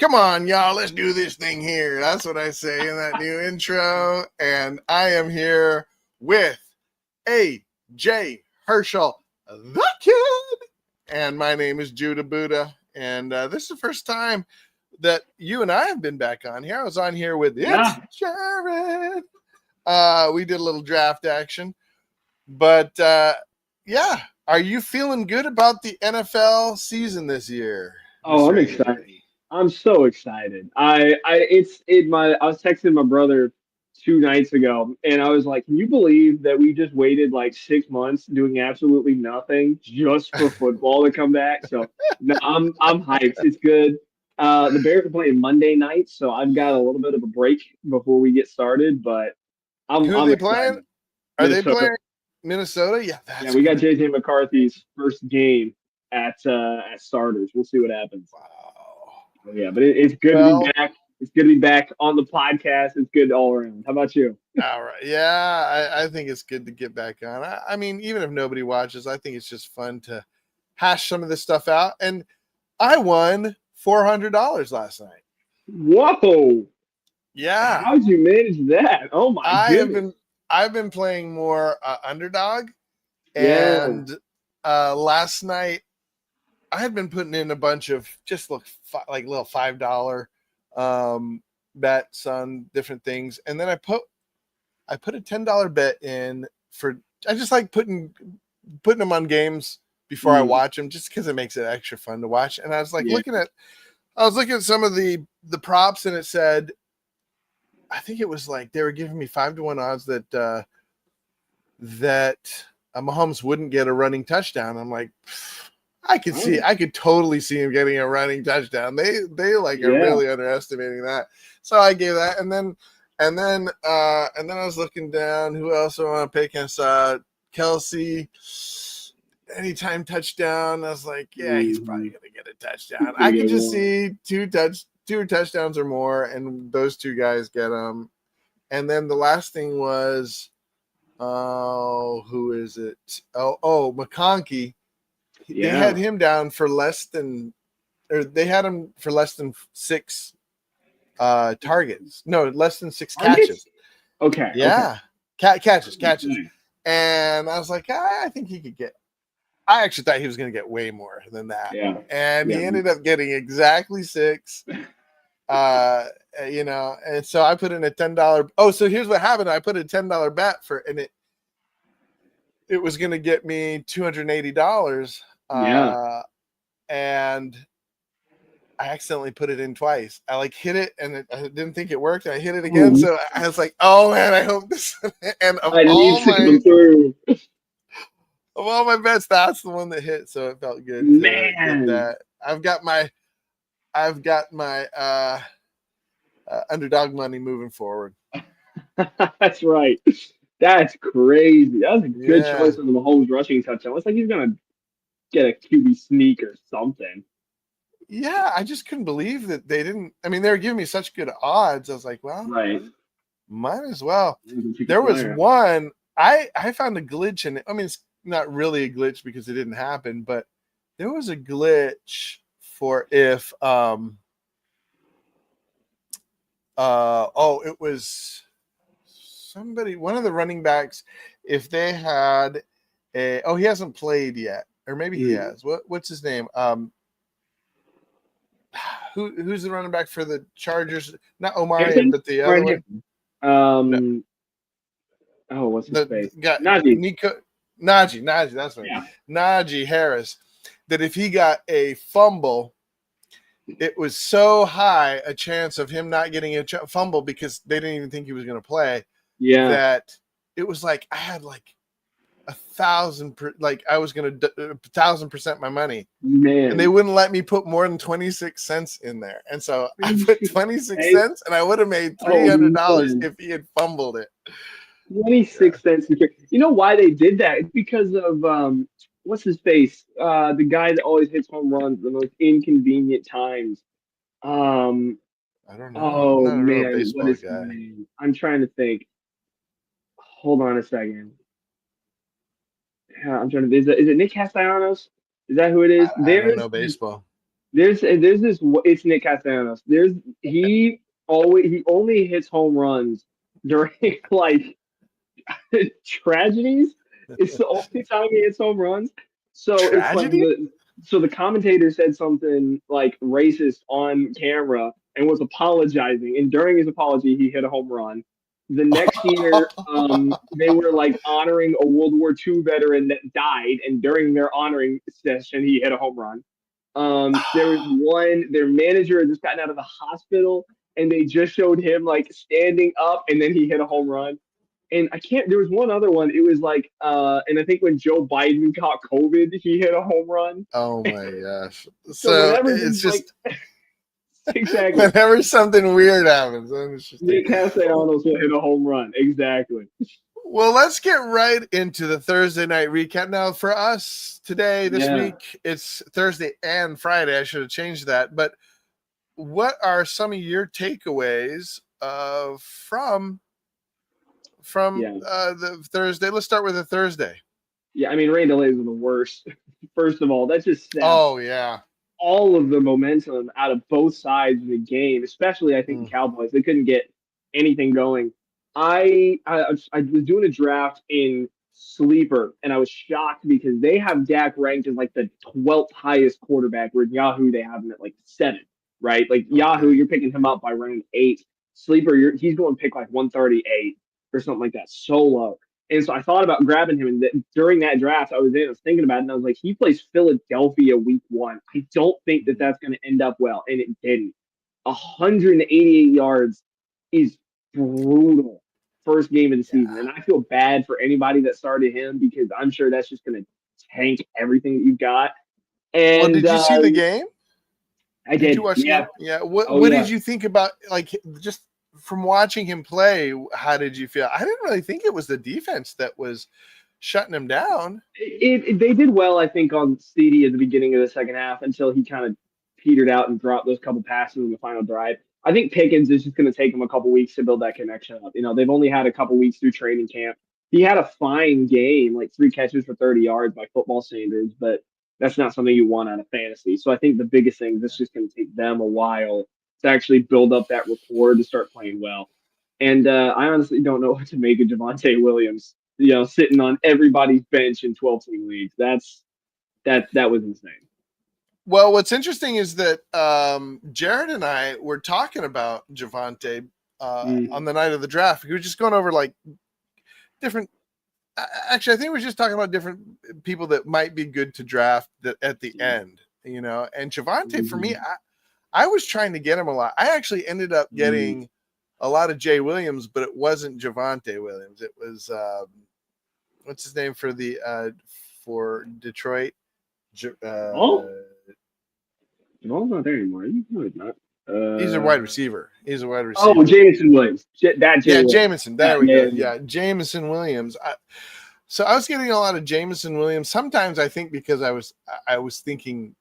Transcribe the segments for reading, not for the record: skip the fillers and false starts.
Come on, y'all, let's do this thing here. That's what I say in that new intro. And I am here with A.J. Herschel, the kid. And my name is Judah Buddha. And this is the first time that you and I have been back on here. I was on here with It's Jared. We did a little draft action. But yeah, are you feeling good about the NFL season this year? Oh, I'm Mr. excited. AJ? I'm so excited. I was texting my brother 2 nights ago, and I was like, "Can you believe that we just waited like 6 months doing absolutely nothing just for football to come back?" So no, I'm hyped. It's good. The Bears are playing Monday night, so I've got a little bit of a break before we get started, but Who are I'm they playing? excited. Are they Minnesota. playing Minnesota? Yeah, Yeah, that's we got gonna be JJ McCarthy's first game at starters. We'll see what happens. wow. Oh, yeah, but it's good to be Well, back. It's good to be back on the podcast. It's good all around. How about you? all right. Yeah, I think it's good to get back on. I mean, even if nobody watches, I think it's just fun to hash some of this stuff out. And I won $400 last night. Whoa! Yeah, How'd you manage that? Oh my I have goodness! been I've been playing more underdog, Yeah. and last night I had been putting in a bunch of just like little $5 um, bets on different things, and then I put a $10 bet in for. I just like putting them on games before I Mm, watch them, just because it makes it extra fun to watch. And I was like yeah. looking at some of the props, and it said, I think it was like they were giving me 5-1 odds that Mahomes wouldn't get a running touchdown. I'm like, Oh, I could totally see him getting a running touchdown. They like are yeah. really underestimating that. So I gave that, and then I was looking down. Who else do I want to pick? And I saw Kelsey anytime touchdown. I was like, yeah, he's probably Mm-hmm. gonna get a touchdown. He's I gonna could get just one. see two touchdowns or more, and those two guys get them. And then the last thing was, oh, who is it? McConkey. They had Yeah. him down for less than, or they had him for less than six targets. No, less than six Targets? catches. Okay. Okay. Yeah, catches. Okay. And I was like, I think he could get. I actually thought he was going to get way more than that, Yeah. and Yeah. he ended up getting exactly six. And so I put in a $10. Oh, so here's what happened. I put a $10 bet for, and it was going to get me $280. Yeah. And I accidentally put it in twice. I like hit it, and I didn't think it worked. And I hit it again, Oh, so I was like, "Oh man, I hope this." And I need to come through. of all my bets, that's the one that hit. So it felt good to get Man. that. I've got my underdog money moving forward. That's right. That's crazy. That was a good Yeah, choice on the Mahomes rushing touchdown. Looks like he's gonna get a QB sneak or something. yeah. I just couldn't believe that they didn't. I mean, they were giving me such good odds. I was like, well, Right. might as well. Take a There was flyer. one I found a glitch in it. I mean, it's not really a glitch because it didn't happen, but there was a glitch for if it was somebody, one of the running backs, if they had he hasn't played yet, or maybe he Mm. has. What's his name? Who's the running back for the Chargers? Not Omarion, Hampton? but the other Brian one. Hampton. No, Oh, what's his the face? guy Najee. Nico Najee. That's right, Yeah. Najee Harris. That if he got a fumble, it was so high a chance of him not getting a fumble because they didn't even think he was going to play, Yeah. that it was like I had like 1,000, like I was going to 1,000% my money, and they Man. wouldn't let me put more than 26 cents in there. And so I put 26 Hey, cents, and I would have made oh $300 man. if he had fumbled it. Yeah. 26 cents a kick. You know why they did that? It's because of what's his face? The guy that always hits home runs the most inconvenient times. Um, I don't know. I'm oh not a real man, what baseball is his guy. name? I'm trying to think. Hold on a second. Yeah, I'm trying to. Is it Nick Castellanos? Is that who it is? I don't know baseball. There's this. It's Nick Castellanos. He only hits home runs during like tragedies. It's the only time he hits home runs. So it's like Tragedy? the commentator said something like racist on camera and was apologizing. And during his apology, he hit a home run. The next year, they were like honoring a World War II veteran that died, and during their honoring session, he hit a home run. There was one, their manager had just gotten out of the hospital, and they just showed him like standing up, and then he hit a home run. And I can't. There was one other one. It was like, and I think when Joe Biden caught COVID, he hit a home run. Oh my gosh. So So whenever it's there's like just exactly, whenever something weird happens, then it's just Nick Castellanos will hit a home run. Exactly. well, let's get right into the Thursday night recap. Now, for us today, this Yeah. week, it's Thursday and Friday. I should have changed that. But what are some of your takeaways from Yeah. the Thursday? Let's start with the Thursday. Yeah. I mean, rain delays are the worst. First of all, that just saps Oh yeah. all of the momentum out of both sides of the game, especially I think the Mm. Cowboys. They couldn't get anything going. I was doing a draft in Sleeper, and I was shocked because they have Dak ranked as like the 12th highest quarterback, where in Yahoo they have him at like 7, right? Like Yahoo, Okay. you're picking him up by round 8. Sleeper, he's going to pick like 138 or something like that, so low. And so I thought about grabbing him. And during that draft, I was thinking about it, and I was like, he plays Philadelphia week 1. I don't think that that's going to end up well. And it didn't. 188 yards is brutal first game of the season. Yeah. And I feel bad for anybody that started him because I'm sure that's just going to tank everything that you've got. Well, And did you see the game? I Did you did. watch the Yeah. game? Yeah. What Oh, What did yeah. you think about like just from watching him play? How did you feel? I didn't really think it was the defense that was shutting him down. They did well, I think, on CD at the beginning of the second half until he kind of petered out and dropped those couple passes in the final drive. I think Pickens is just going to take him a couple weeks to build that connection up. They've only had a couple weeks through training camp. He had a fine game, like 3 catches for 30 yards by football standards, but that's not something you want out of fantasy. So I think the biggest thing is it's just going to take them a while to actually build up that rapport to start playing well. And I honestly don't know what to make of Javante Williams, sitting on everybody's bench in 12-team leagues. That was insane. Well, what's interesting is that Jared and I were talking about Javante on the night of the draft. We were just going over like different. Actually, I think we were just talking about different people that might be good to draft that at the end, And Javante, for me, I was trying to get him a lot. I actually ended up getting a lot of Jay Williams, but it wasn't Javante Williams. It was what's his name for Detroit? Jamal's not there anymore. No, he's not. He's a wide receiver. Oh, Jameson Williams. Jameson. There we go. Yeah. Jameson Williams. So I was getting a lot of Jameson Williams. Sometimes I think because I was thinking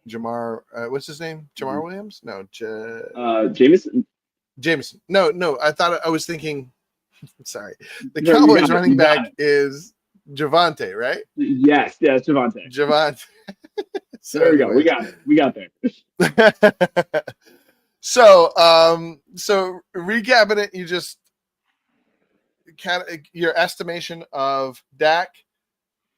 Jamar. What's his name? Jamar Williams? No, Jameson. Jameson. No. I was thinking. Sorry, the Cowboys running back is Javante, right? Yes, Javante. Javante. So there we go. We got there. So recapping it, you just kind of your estimation of Dak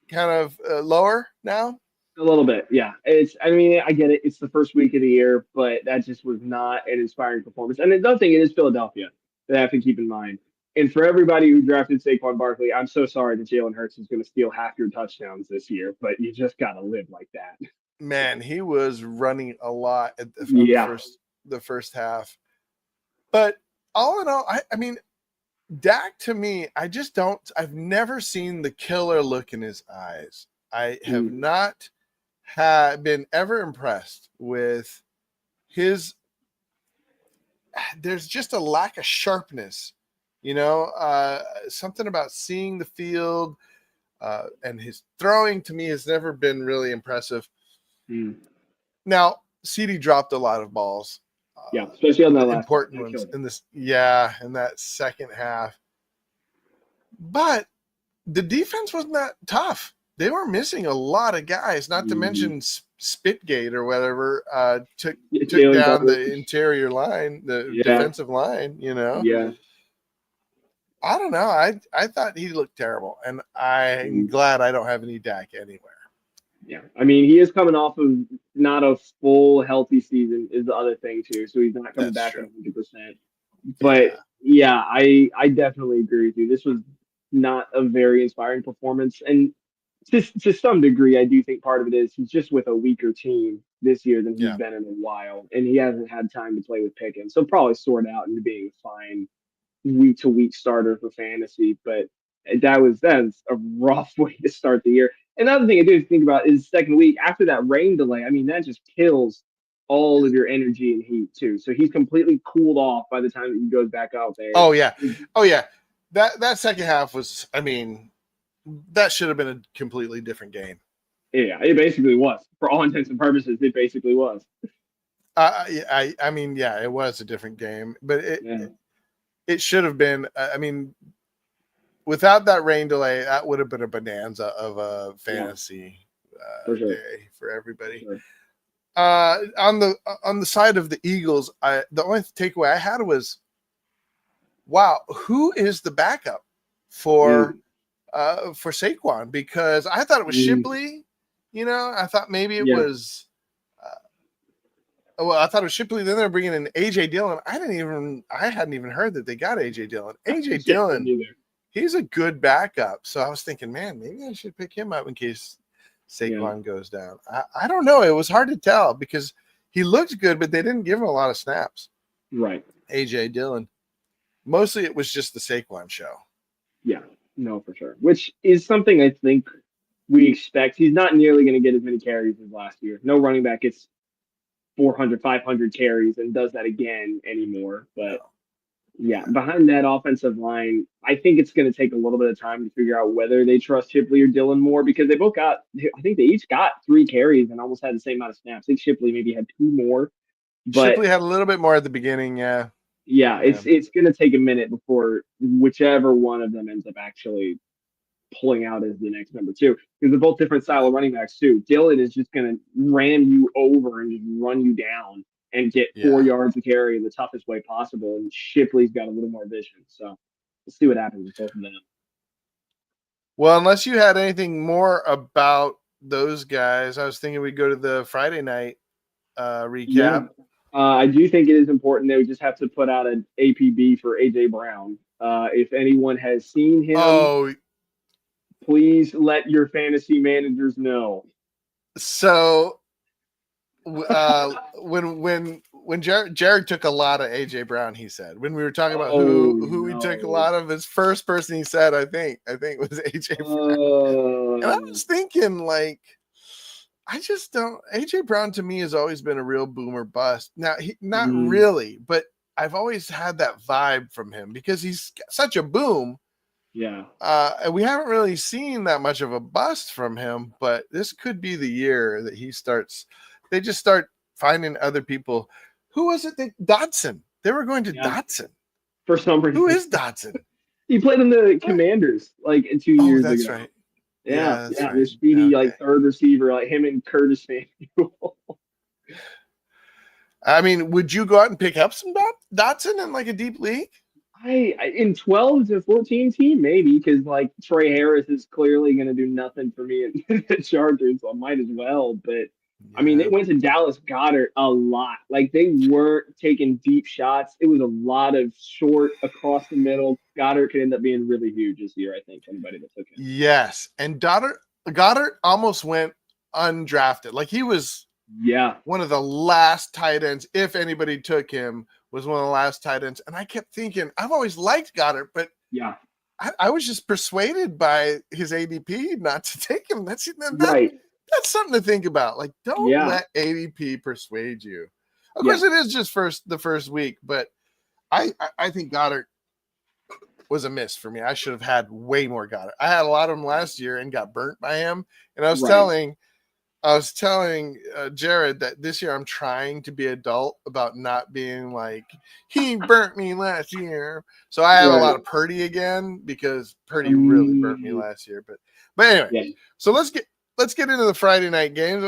kind of lower now. A little bit, yeah. I get it. It's the first week of the year, but that just was not an inspiring performance. And another thing, it is Philadelphia that I have to keep in mind. And for everybody who drafted Saquon Barkley, I'm so sorry that Jalen Hurts is going to steal half your touchdowns this year, but you just got to live like that. Man, he was running a lot at the first half. But all in all, I mean, Dak to me, I've never seen the killer look in his eyes. I have not been ever impressed with there's just a lack of sharpness, something about seeing the field and his throwing to me has never been really impressive. Now, CD dropped a lot of balls. Yeah, especially on that last important ones in that second half. But the defense wasn't that tough. they were missing a lot of guys, not to mention Spitgate or whatever took down the interior line, the defensive line, you know. Yeah. I don't know. I thought he looked terrible, and I'm glad I don't have any Dak anywhere. Yeah. I mean, he is coming off of not a full healthy season is the other thing too. So he's not coming That's back true. at 100%. But yeah, I definitely agree with you. This was not a very inspiring performance. And to some degree, I do think part of it is he's just with a weaker team this year than he's been in a while. And he hasn't had time to play with Pickens. So probably sort out into being fine week to week starter for fantasy. But that's a rough way to start the year. Another thing I do think about is second week after that rain delay. I mean, that just kills all of your energy and heat too. So he's completely cooled off by the time that he goes back out there. Oh yeah. That second half was, I mean, that should have been a completely different game. Yeah, it basically was. For all intents and purposes, it basically was. I mean, yeah, it was a different game, but it should have been. I mean, without that rain delay, that would have been a bonanza of a fantasy day for everybody. For sure. On the side of the Eagles, the only takeaway I had was, wow, who is the backup for Saquon? Because I thought it was Shipley. You know, I thought maybe it was. Well, I thought it was Shipley. Then they're bringing in AJ Dillon. I hadn't even heard that they got AJ Dillon. AJ Dillon, he's a good backup. So I was thinking, man, maybe I should pick him up in case Saquon goes down. I don't know. It was hard to tell because he looked good, but they didn't give him a lot of snaps. Right. AJ Dillon. Mostly it was just the Saquon show. Yeah, no, for sure. Which is something I think we expect. He's not nearly going to get as many carries as last year. No running back gets 400, 500 carries and does that again anymore. But behind that offensive line, I think it's going to take a little bit of time to figure out whether they trust Shipley or Dillon more because they both got, I think they each got 3 carries and almost had the same amount of snaps. I think Shipley maybe had 2 more. But Shipley had a little bit more at the beginning, it's going to take a minute before whichever one of them ends up actually pulling out as the next number 2 because they're both different style of running backs too. Dillon is just going to ram you over and just run you down and get 4 yards to carry in the toughest way possible. And Shipley's got a little more vision. So we'll see what happens with both of them. Well, unless you had anything more about those guys, I was thinking we'd go to the Friday night recap. Yeah. I do think it is important that we just have to put out an APB for AJ Brown. If anyone has seen him, please let your fantasy managers know. So, when Jared took a lot of AJ Brown, he said when we were talking about who he took a lot of, his first person he said, I think was AJ Brown, and I was thinking like. I just don't. AJ Brown to me has always been a real boomer bust. Now, not really, but I've always had that vibe from him because he's such a boom. Yeah. And we haven't really seen that much of a bust from him, but this could be the year that they just start finding other people. Who was it? Dotson. They were going to Dotson. For some reason. Who is Dotson? He played in the Commanders like 2 years ago. That's right. Yeah, the speedy like third receiver, like him and Curtis Samuel. I mean, would you go out and pick up some Dotson in like a deep league? I in 12 to 14 team maybe because like Trey Harris is clearly going to do nothing for me in the Chargers, so I might as well. But I mean, they went to Dallas Goedert a lot. Like they weren't taking deep shots. It was a lot of short across the middle. Goddard could end up being really huge this year, I think, anybody that took him. Yes. And Goddard almost went undrafted. Like he was one of the last tight ends. If anybody took him, was one of the last tight ends. And I kept thinking, I've always liked Goddard, but I was just persuaded by his ADP not to take him. That's something to think about. Like, don't let ADP persuade you. Of course, it is just the first week, but I think Goddard was a miss for me. I should have had way more Goddard. I had a lot of him last year and got burnt by him. And I was telling I was telling Jared that this year I'm trying to be adult about not being like, he burnt me last year. So I have a lot Right. of Purdy again because Purdy really burnt me Um, last year. But anyway, yeah, so let's get into the Friday night games.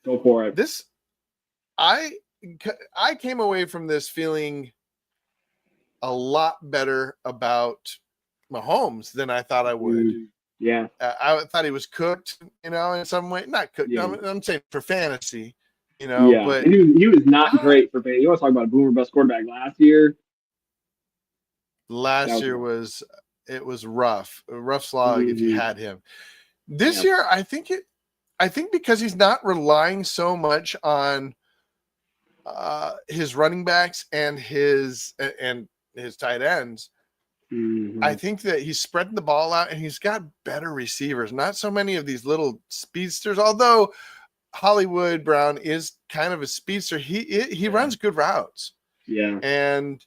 go for it. This I I came away from this feeling a lot better about Mahomes than I thought I would. Yeah, I thought he was cooked, in some way. Not cooked. yeah, I'm saying for fantasy, yeah. but And he was not I, great for fantasy. You want to talk about a boomer bust quarterback last year? That last was year rough. was rough, a rough slog if you Mm-hmm. had him. This Yeah. year, I think because he's not relying so much on his running backs and his tight ends. I Mm-hmm. think that he's spreading the ball out and he's got better receivers. Not so many of these little speedsters, although Hollywood Brown is kind of a speedster. He Yeah. runs good routes, Yeah. and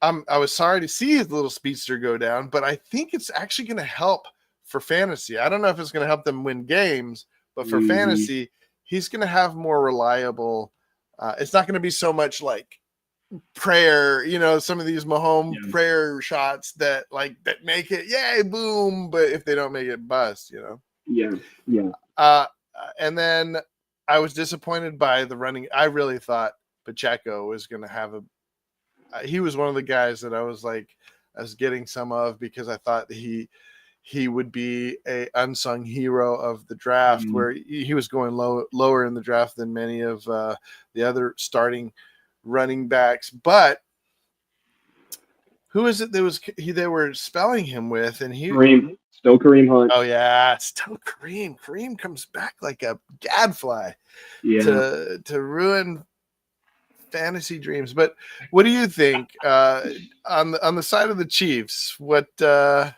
I was sorry to see his little speedster go down, but I think it's actually going to help for fantasy. I don't know if it's going to help them win games, but for Mm-hmm. fantasy, he's going to have more reliable. It's not going to be so much like prayer, some of these Mahomes Yeah. prayer shots that make it yay boom, but if they don't make it bust. Yeah. Yeah. Uh, and then I was disappointed by the running. I really thought Pacheco was going to have he was one of the guys that I was getting some of because I thought he would be a unsung hero of the draft, Mm. where he was going lower in the draft than many of the other starting running backs. But who is it that they were spelling him with? And Kareem. Still Kareem Hunt. oh yeah, it's still Kareem. Kareem comes back like a gadfly Yeah. to ruin fantasy dreams. But what do you think on the side of the Chiefs? Yeah.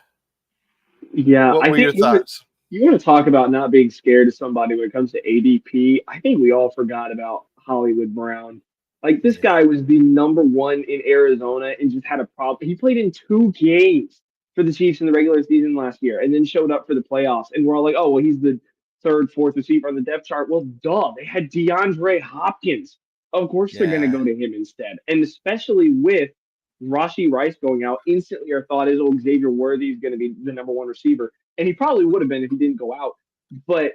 What I were think your thoughts? you want to talk about not being scared of somebody when it comes to ADP. I think we all forgot about Hollywood Brown. Like this Yeah, guy was the number one in Arizona and just had a problem. He played in 2 games for the Chiefs in the regular season last year and then showed up for the playoffs. And we're all like, oh, well, he's the third, fourth receiver on the depth chart. Well, duh. They had DeAndre Hopkins. Of course they're going to yeah. go to him instead. And especially with Rashi Rice going out, instantly our thought is, oh, Xavier Worthy is going to be the number one receiver, and he probably would have been if he didn't go out. But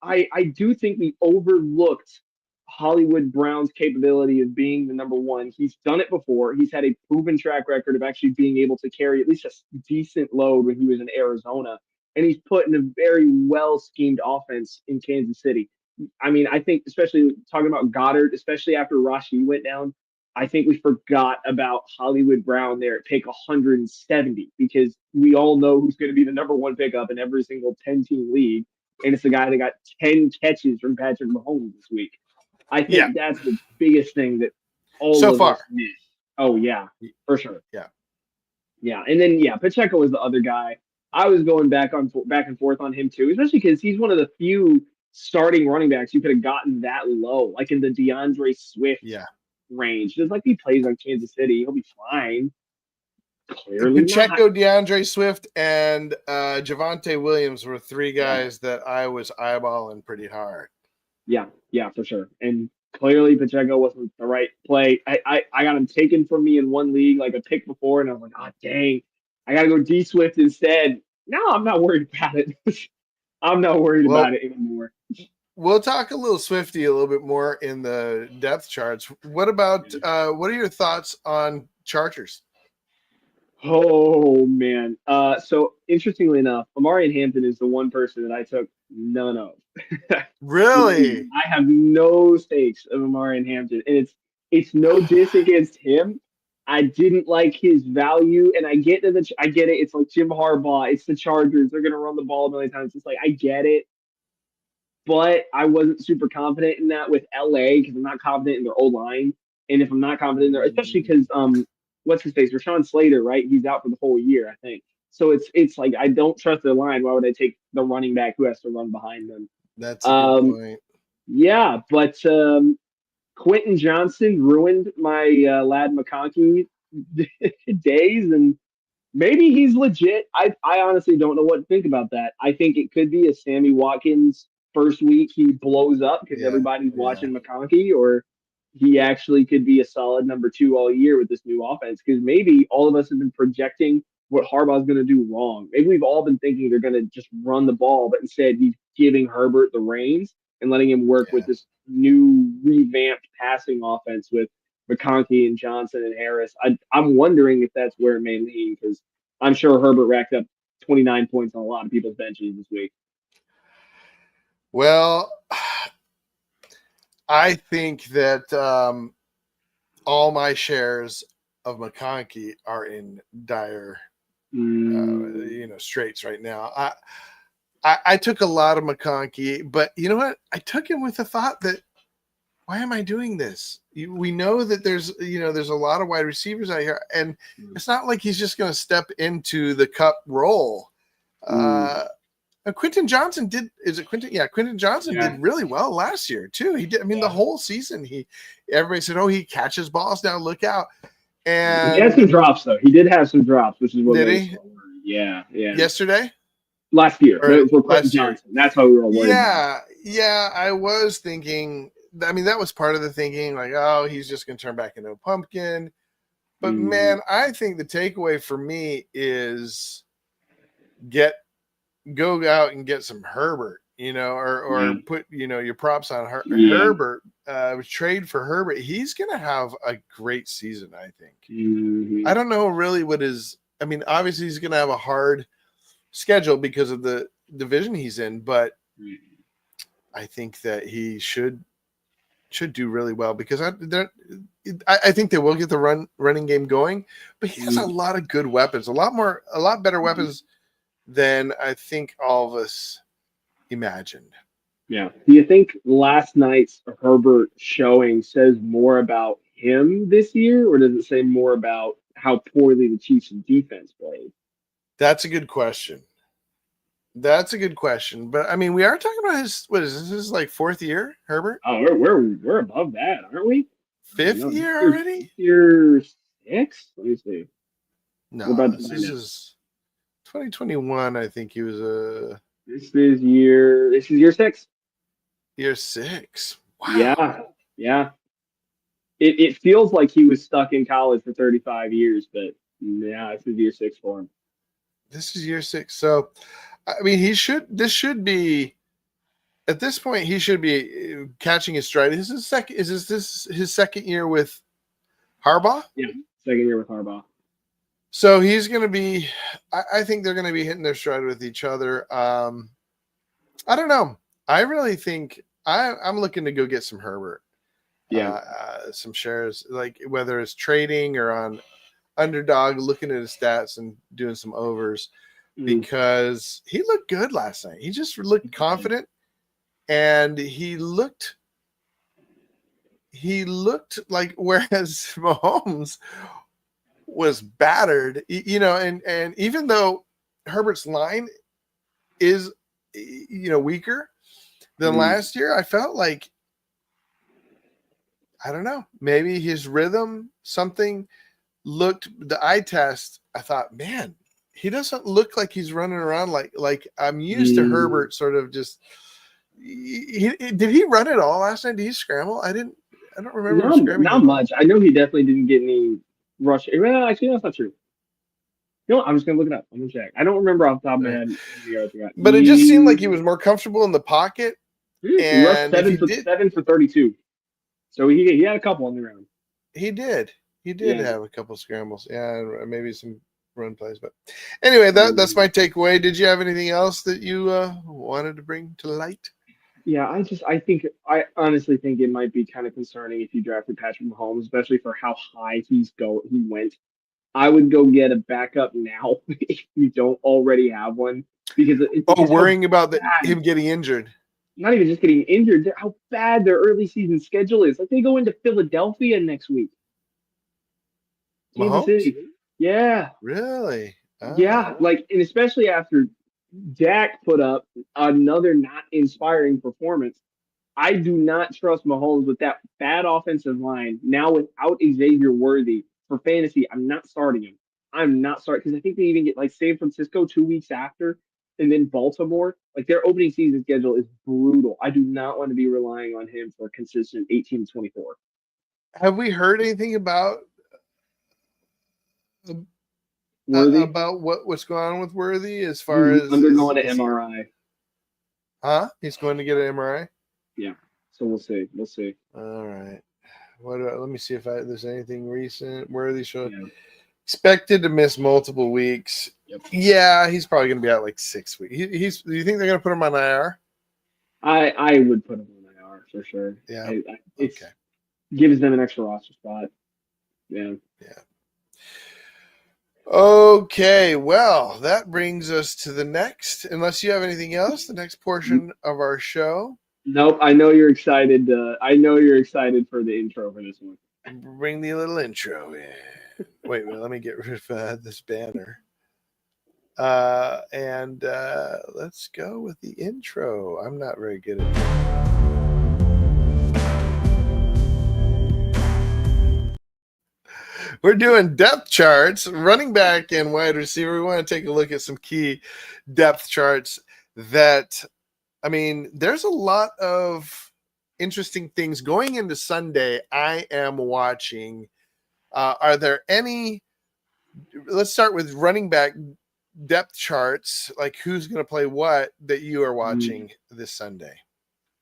I do think we overlooked Hollywood Brown's capability of being the number one. He's done it before. He's had a proven track record of actually being able to carry at least a decent load when he was in Arizona. And he's put in a very well schemed offense in Kansas City. I mean, I think, especially talking about Goddard, especially after Rashi went down, I think we forgot about Hollywood Brown there at pick 170 because we all know who's going to be the number one pickup in every single 10-team league. And it's the guy that got 10 catches from Patrick Mahomes this week. I Yeah, think that's the biggest thing that all so of us far. miss. Oh, yeah, for sure. Yeah. Yeah. And then, yeah, Pacheco was the other guy. I was going back and forth on him too, especially because he's one of the few starting running backs you could have gotten that low, like in the DeAndre Swift Yeah. range. Just like he plays on Kansas City, he'll be fine. Clearly not. Pacheco, DeAndre Swift, and Javante Williams were three Yeah, guys that I was eyeballing pretty hard. yeah, yeah, for sure. And clearly Pacheco wasn't the right play. I got him taken from me in one league, like a pick before, and I was like, oh dang, I gotta go D Swift instead. No, I'm not worried about it. I'm not worried about Well, it anymore. we'll talk a little Swifty a little bit more in the depth charts. What about what are your thoughts on Chargers? Oh man. So interestingly enough, Amari Hampton is the one person that I took none of. Really? I have no stakes of Amari Hampton, and it's no diss against him. I didn't like his value, and I get it. It's like Jim Harbaugh. It's the Chargers. They're gonna run the ball a million times. It's like I get it, but I wasn't super confident in that with LA because I'm not confident in their old line, and if I'm not confident in their, especially because what's his face, Rashawn Slater, right? He's out for the whole year, I think. So it's like I don't trust their line. Why would I take the running back who has to run behind them? That's a good Um, point. yeah, but Quentin Johnson ruined my Lad McConkey days, and maybe he's legit. I honestly don't know what to think about that. I think it could be a Sammy Watkins first week he blows up because Yeah, everybody's yeah. watching McConkey, or he actually could be a solid number two all year with this new offense. Because maybe all of us have been projecting what Harbaugh's going to do wrong. Maybe we've all been thinking they're going to just run the ball, but instead he's giving Herbert the reins and letting him work with Yeah. this new revamped passing offense with McConkey and Johnson and Harris. I'm wondering if that's where it may lean because I'm sure Herbert racked up 29 points on a lot of people's benches this week. Well, I think that all my shares of McConkey are in dire, straits right now. I took a lot of McConkey, but you know what? I took him with the thought that why am I doing this? We know that there's a lot of wide receivers out here, and it's not like he's just going to step into the cup role. Quentin Johnson did. Is it Quentin? Yeah, Quentin Johnson did really well last year too. He did. I mean, the whole season, everybody said, "Oh, he catches balls now. Look out!" And he had some drops though. He did have some drops, which is what did made he? us worried. Yeah. Yesterday, last year or for Quentin last year? Johnson. That's how we were worried. Yeah. I was thinking. I mean, that was part of the thinking. Like, oh, he's just going to turn back into a pumpkin. But man, I think the takeaway for me is go out and get some Herbert, or put, your props on Herbert, trade for Herbert. He's going to have a great season, I think. I don't know really I mean, obviously he's going to have a hard schedule because of the division he's in, but I think that he should do really well because I think they will get the running game going, but he has a lot of good weapons, a lot better weapons than I think all of us imagined. Yeah. Do you think last night's Herbert showing says more about him this year, or does it say more about how poorly the Chiefs' defense played? That's a good question. But I mean, we are talking about his like fourth year, Herbert? Oh, we're above that, aren't we? Fifth year already? Year six? Let me see. No, this is 2021. I think he was This is year 6. Year 6. Wow. Yeah. It feels like he was stuck in college for 35 years, but yeah, this is year 6 for him. This is year 6. So, I mean, this should be, at this point, he should be catching his stride. Is this his second year with Harbaugh? Yeah, second year with Harbaugh. So he's going to be, I think they're going to be hitting their stride with each other. I don't know. I really think I'm looking to go get some Herbert. Yeah. Some shares, like whether it's trading or on Underdog, looking at his stats and doing some overs because he looked good last night. He just looked confident, and he looked like, whereas Mahomes was battered, and even though Herbert's line is, weaker than last year, I felt like, I don't know, maybe his rhythm, something looked, the eye test, I thought, man, he doesn't look like he's running around like I'm used to Herbert sort of just, did he run it all last night? Did he scramble? I don't remember him scrambling. Not much. I know he definitely didn't get any rush. Well, actually, that's not true. You know what? I'm just gonna look it up. I'm gonna check. I don't remember off the top of my head. But it just seemed like he was more comfortable in the pocket. He rushed 7 for 32. So he had a couple on the ground. He did have a couple scrambles. Yeah, maybe some run plays. But anyway, that's my takeaway. Did you have anything else that you wanted to bring to light? Yeah, I honestly think it might be kind of concerning if you drafted Patrick Mahomes, especially for how high he went. I would go get a backup now if you don't already have one, because worrying about him getting injured. Not even just getting injured, how bad their early season schedule is. Like, they go into Philadelphia next week. Kansas City. Yeah. Really? Oh. Yeah. Like, and especially after Dak put up another not inspiring performance. I do not trust Mahomes with that bad offensive line. Now without Xavier Worthy for fantasy, I'm not starting him. I'm not starting, because I think they even get like San Francisco 2 weeks after. and then Baltimore. Like their opening season schedule is brutal. I do not want to be relying on him for a consistent 18 to 24. Have we heard anything Worthy about what's going on with Worthy as far he's as undergoing an is he? MRI. He's going to get an MRI. Yeah, so we'll see. We'll see. All right. Let me see if there's anything recent. Worthy show Yeah. expected to miss multiple weeks. Yep. Yeah, he's probably going to be out like 6 weeks. Do you think they're going to put him on IR? I would put him on IR for sure. Yeah. It's Okay. gives them an extra roster spot. Yeah. Yeah. Okay, well, that brings us to the next, unless you have anything else, the next portion of our show. Nope. I know you're excited. I know you're excited for the intro for this one. Bring the little intro in. Wait, let me get rid of this banner. And let's go with the intro. I'm not very good at that. We're doing depth charts, running back and wide receiver. We want to take a look at some key depth charts that, I mean, there's a lot of interesting things going into Sunday. I am watching. Are there any? Let's start with running back depth charts, like who's going to play what that you are watching this Sunday.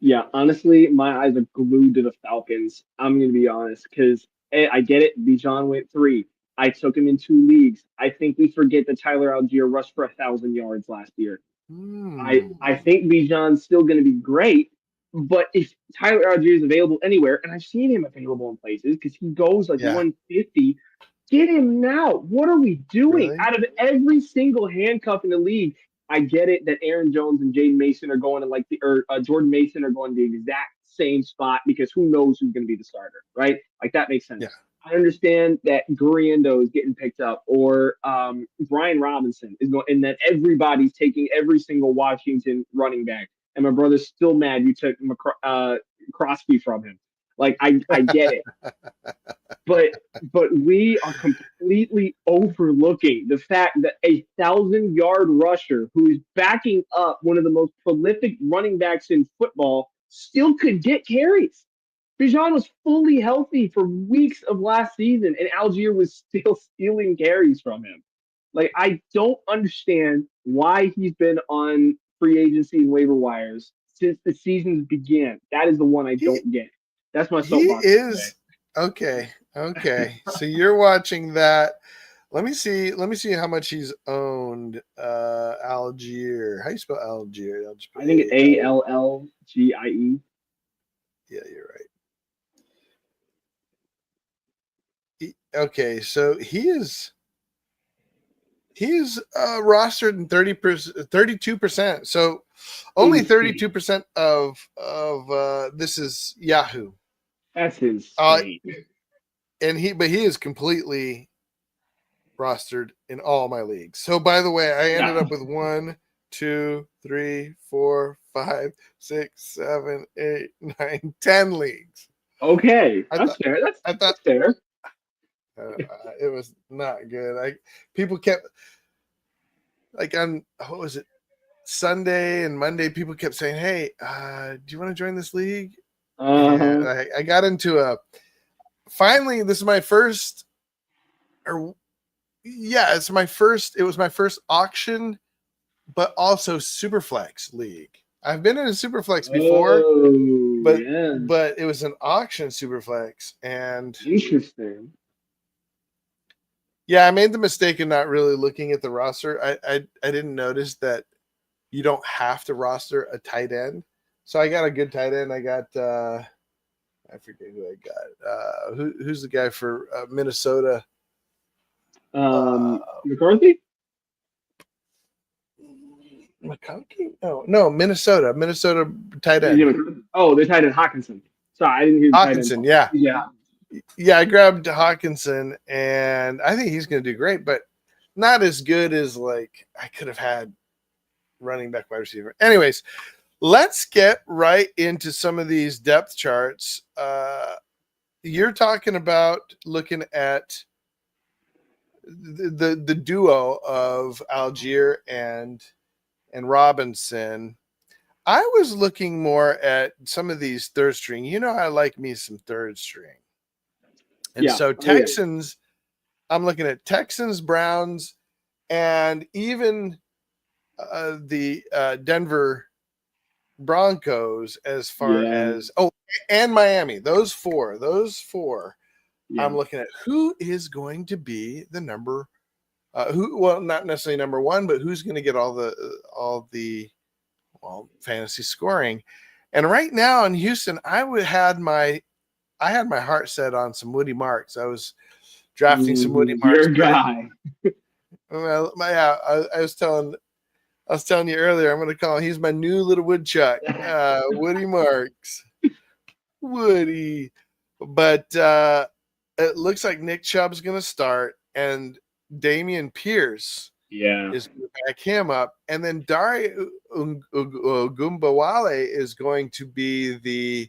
Yeah, honestly, my eyes are glued to the Falcons. I'm going to be honest because I get it. Bijan went 3. I took him in 2 leagues. I think we forget that Tyler Algier rushed for 1,000 yards last year. I think Bijan's still going to be great, but if Tyler Algier is available anywhere, and I've seen him available in places because he goes like 150, get him now. What are we doing? Really? Out of every single handcuff in the league, I get it that Aaron Jones and Jaden Mason are going to Jordan Mason are going to the exact same spot because who knows who's going to be the starter, right? Like that makes sense. Yeah. I understand that Guriendo is getting picked up, or Brian Robinson is going, and that everybody's taking every single Washington running back. And my brother's still mad you took Crosby from him. Like I get it, but we are completely overlooking the fact that 1,000-yard rusher who is backing up one of the most prolific running backs in football still could get carries. Bijan was fully healthy for weeks of last season, and Algier was still stealing carries from him. Like, I don't understand why he's been on free agency and waiver wires since the seasons began. That is the one I don't get. That's my soapbox. He is okay. Okay, so you're watching that. Let me see how much he's owned. Algier. How do you spell Algier? I think it's Allgie. Yeah, you're right. Okay, so he's rostered in 32%. So only 32% of this is Yahoo. That's insane. And he is completely rostered in all my leagues. So by the way, I ended up with 1, 2, 3, 4, 5, 6, 7, 8, 9, 10 leagues. Okay, that's fair. That's fair. It was not good. People kept on what was it, Sunday and Monday. People kept saying, "Hey, do you want to join this league?" And I got into finally, this is my first, it's my first. It was my first auction, but also Superflex league. I've been in a Superflex before, but it was an auction Superflex, and interesting. Yeah, I made the mistake of not really looking at the roster. I didn't notice that you don't have to roster a tight end. So I got a good tight end. I got I forget who I got. Who's the guy for Minnesota? McCarthy? McCarthy? No, Minnesota. Minnesota tight end. Oh, they're tight end Hawkinson. Sorry, I didn't hear the Hawkinson, tight end. Yeah, I grabbed Hawkinson, and I think he's going to do great, but not as good as like I could have had running back, wide receiver. Anyways, let's get right into some of these depth charts. You're talking about looking at the duo of Algier and and Robinson. I was looking more at some of these third string. You know, I like me some third string. And Yeah. so Oh yeah. Texans, I'm looking at Texans, Browns, and even the Denver Broncos as far Yeah. as, oh, and Miami. Those four. Yeah. I'm looking at who is going to be the number who, well, not necessarily number one, but who's going to get all the fantasy scoring. And right now in Houston, I had my heart set on some Woody Marks. I was drafting some Woody Marks, Your but guy. I was telling you earlier, I'm going to call him. He's my new little woodchuck, Woody Marks. Woody. But it looks like Nick Chubb's going to start, and Damian Pierce Yeah. is going to back him up. And then Dari Gumbawale is going to be the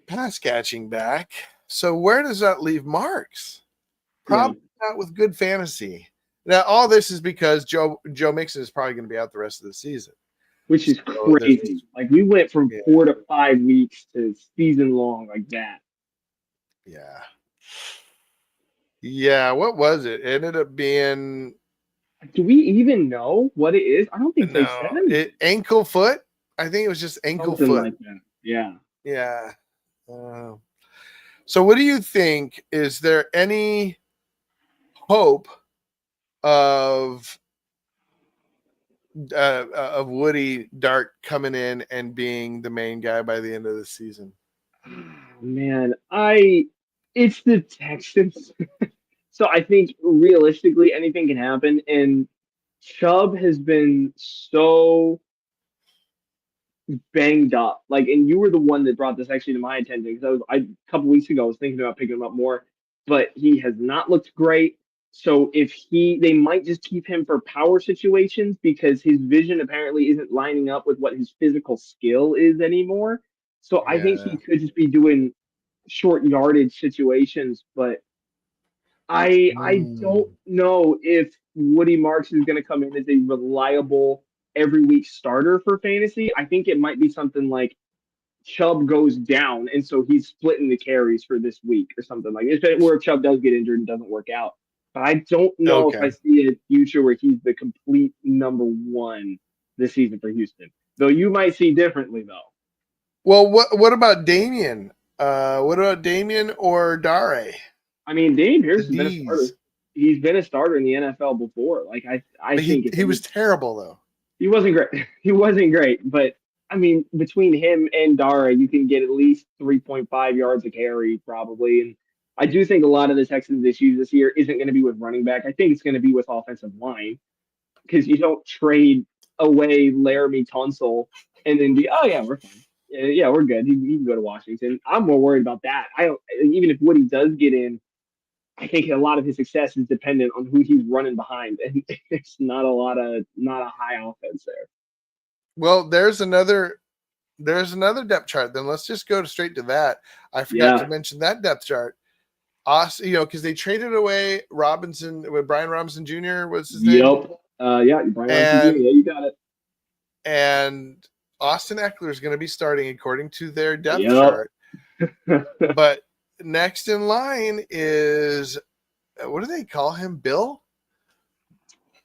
pass catching back. So where does that leave Marks? Yeah. Probably not with good fantasy. Now, all this is because Joe Mixon is probably going to be out the rest of the season. Which is So crazy. Like we went from yeah, 4 to 5 weeks to season long like that. yeah, yeah. What was it? It ended up being Do we even know what it is? I don't think they said ankle foot. I think it was just ankle something foot. like that. Yeah. Yeah. So what do you think? Is there any hope of Woody Dart coming in and being the main guy by the end of the season? Man, it's the Texans. So I think realistically anything can happen. And Chubb has been so banged up. Like, and you were the one that brought this actually to my attention because a couple weeks ago I was thinking about picking him up more, but he has not looked great. So if they might just keep him for power situations because his vision apparently isn't lining up with what his physical skill is anymore. So I think Yeah. he could just be doing short yardage situations, but I don't Mm. know if Woody Marks is going to come in as a reliable every week starter for fantasy. I think it might be something like Chubb goes down, and so he's splitting the carries for this week or something like it, where Chubb does get injured and doesn't work out. But I don't know if I Okay. see a future where he's the complete number one this season for Houston. Though you might see differently, though. Well, what about Damien? What about Damien or Dare? I mean, Damian The Pierce has been a starter. D's. He's been a starter in the NFL before. Like I But think he was terrible though. he wasn't great. He wasn't great, but I mean, between him and Dara, you can get at least 3.5 yards a carry, probably. And I do think a lot of the Texans' issues this year isn't going to be with running back. I think it's going to be with offensive line because you don't trade away Laramie Tunsil and then be, oh yeah, we're fine. Yeah, we're good. He can go to Washington. I'm more worried about that. I don't even if Woody does get in. I think a lot of his success is dependent on who he's running behind, and it's not a high offense there. Well, there's another depth chart. Then let's just go straight to that. I forgot to Yeah. mention that depth chart. Austin, because they traded away Robinson with Brian Robinson Jr. was his name, Yep. Yeah, Brian Robinson Jr. and Yeah, you got it. and Austin Eckler is going to be starting according to their depth Yep. chart. But next in line is what do they call him? Bill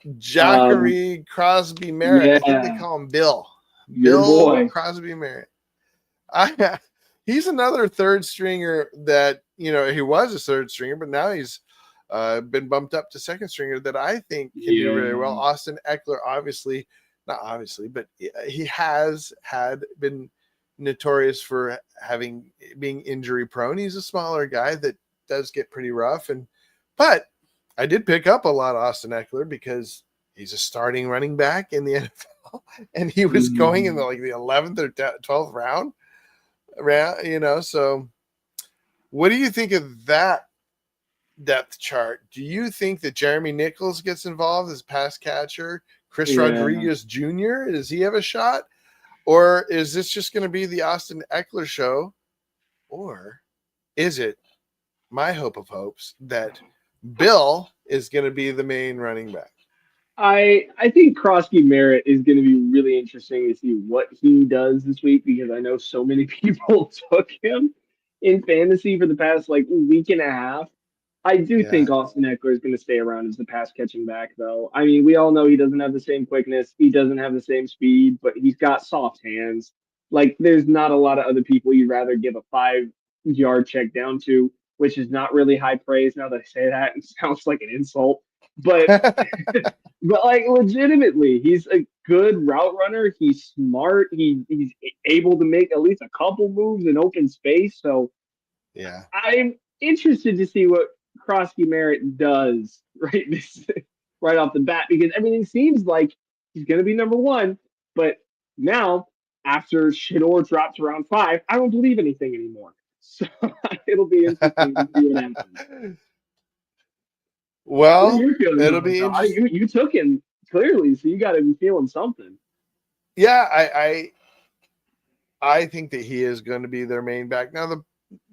um, Jackery Crosby Merritt. I think they yeah, call him Bill. your Bill boy. Crosby Merritt. He's another third stringer that he was a third stringer, but now he's been bumped up to second stringer that I think can do really well. Yeah. Austin Eckler, obviously, not obviously, but he has been notorious for being injury prone. He's a smaller guy that does get pretty rough, but I did pick up a lot of Austin Eckler because he's a starting running back in the NFL, and he was going in Mhm. the 11th or 12th round. So what do you think of that depth chart? Do you think that Jeremy Nichols gets involved as pass catcher? Chris Yeah. Rodriguez Jr., does he have a shot? Or is this just going to be the Austin Eckler show? Or is it my hope of hopes that Bill is going to be the main running back? I think Krosky Merritt is going to be really interesting to see what he does this week because I know so many people took him in fantasy for the past like week and a half. I do think Yeah. Austin Eckler is going to stay around as the pass catching back, though. I mean, we all know he doesn't have the same quickness, he doesn't have the same speed, but he's got soft hands. Like, there's not a lot of other people you'd rather give a 5 yard check down to, which is not really high praise now that I say that. It sounds like an insult, but like legitimately, he's a good route runner. He's smart. He's able to make at least a couple moves in open space. So Yeah. I'm interested to see what Krosky Merritt does right off the bat because everything seems like he's going to be number one. But now, after Shador drops around 5, I don't believe anything anymore. So it'll be interesting to see what happens. What are Well, your feelings it'll on it, be though? interesting. You took him clearly, so you got to be feeling something. Yeah, I think that he is going to be their main back. Now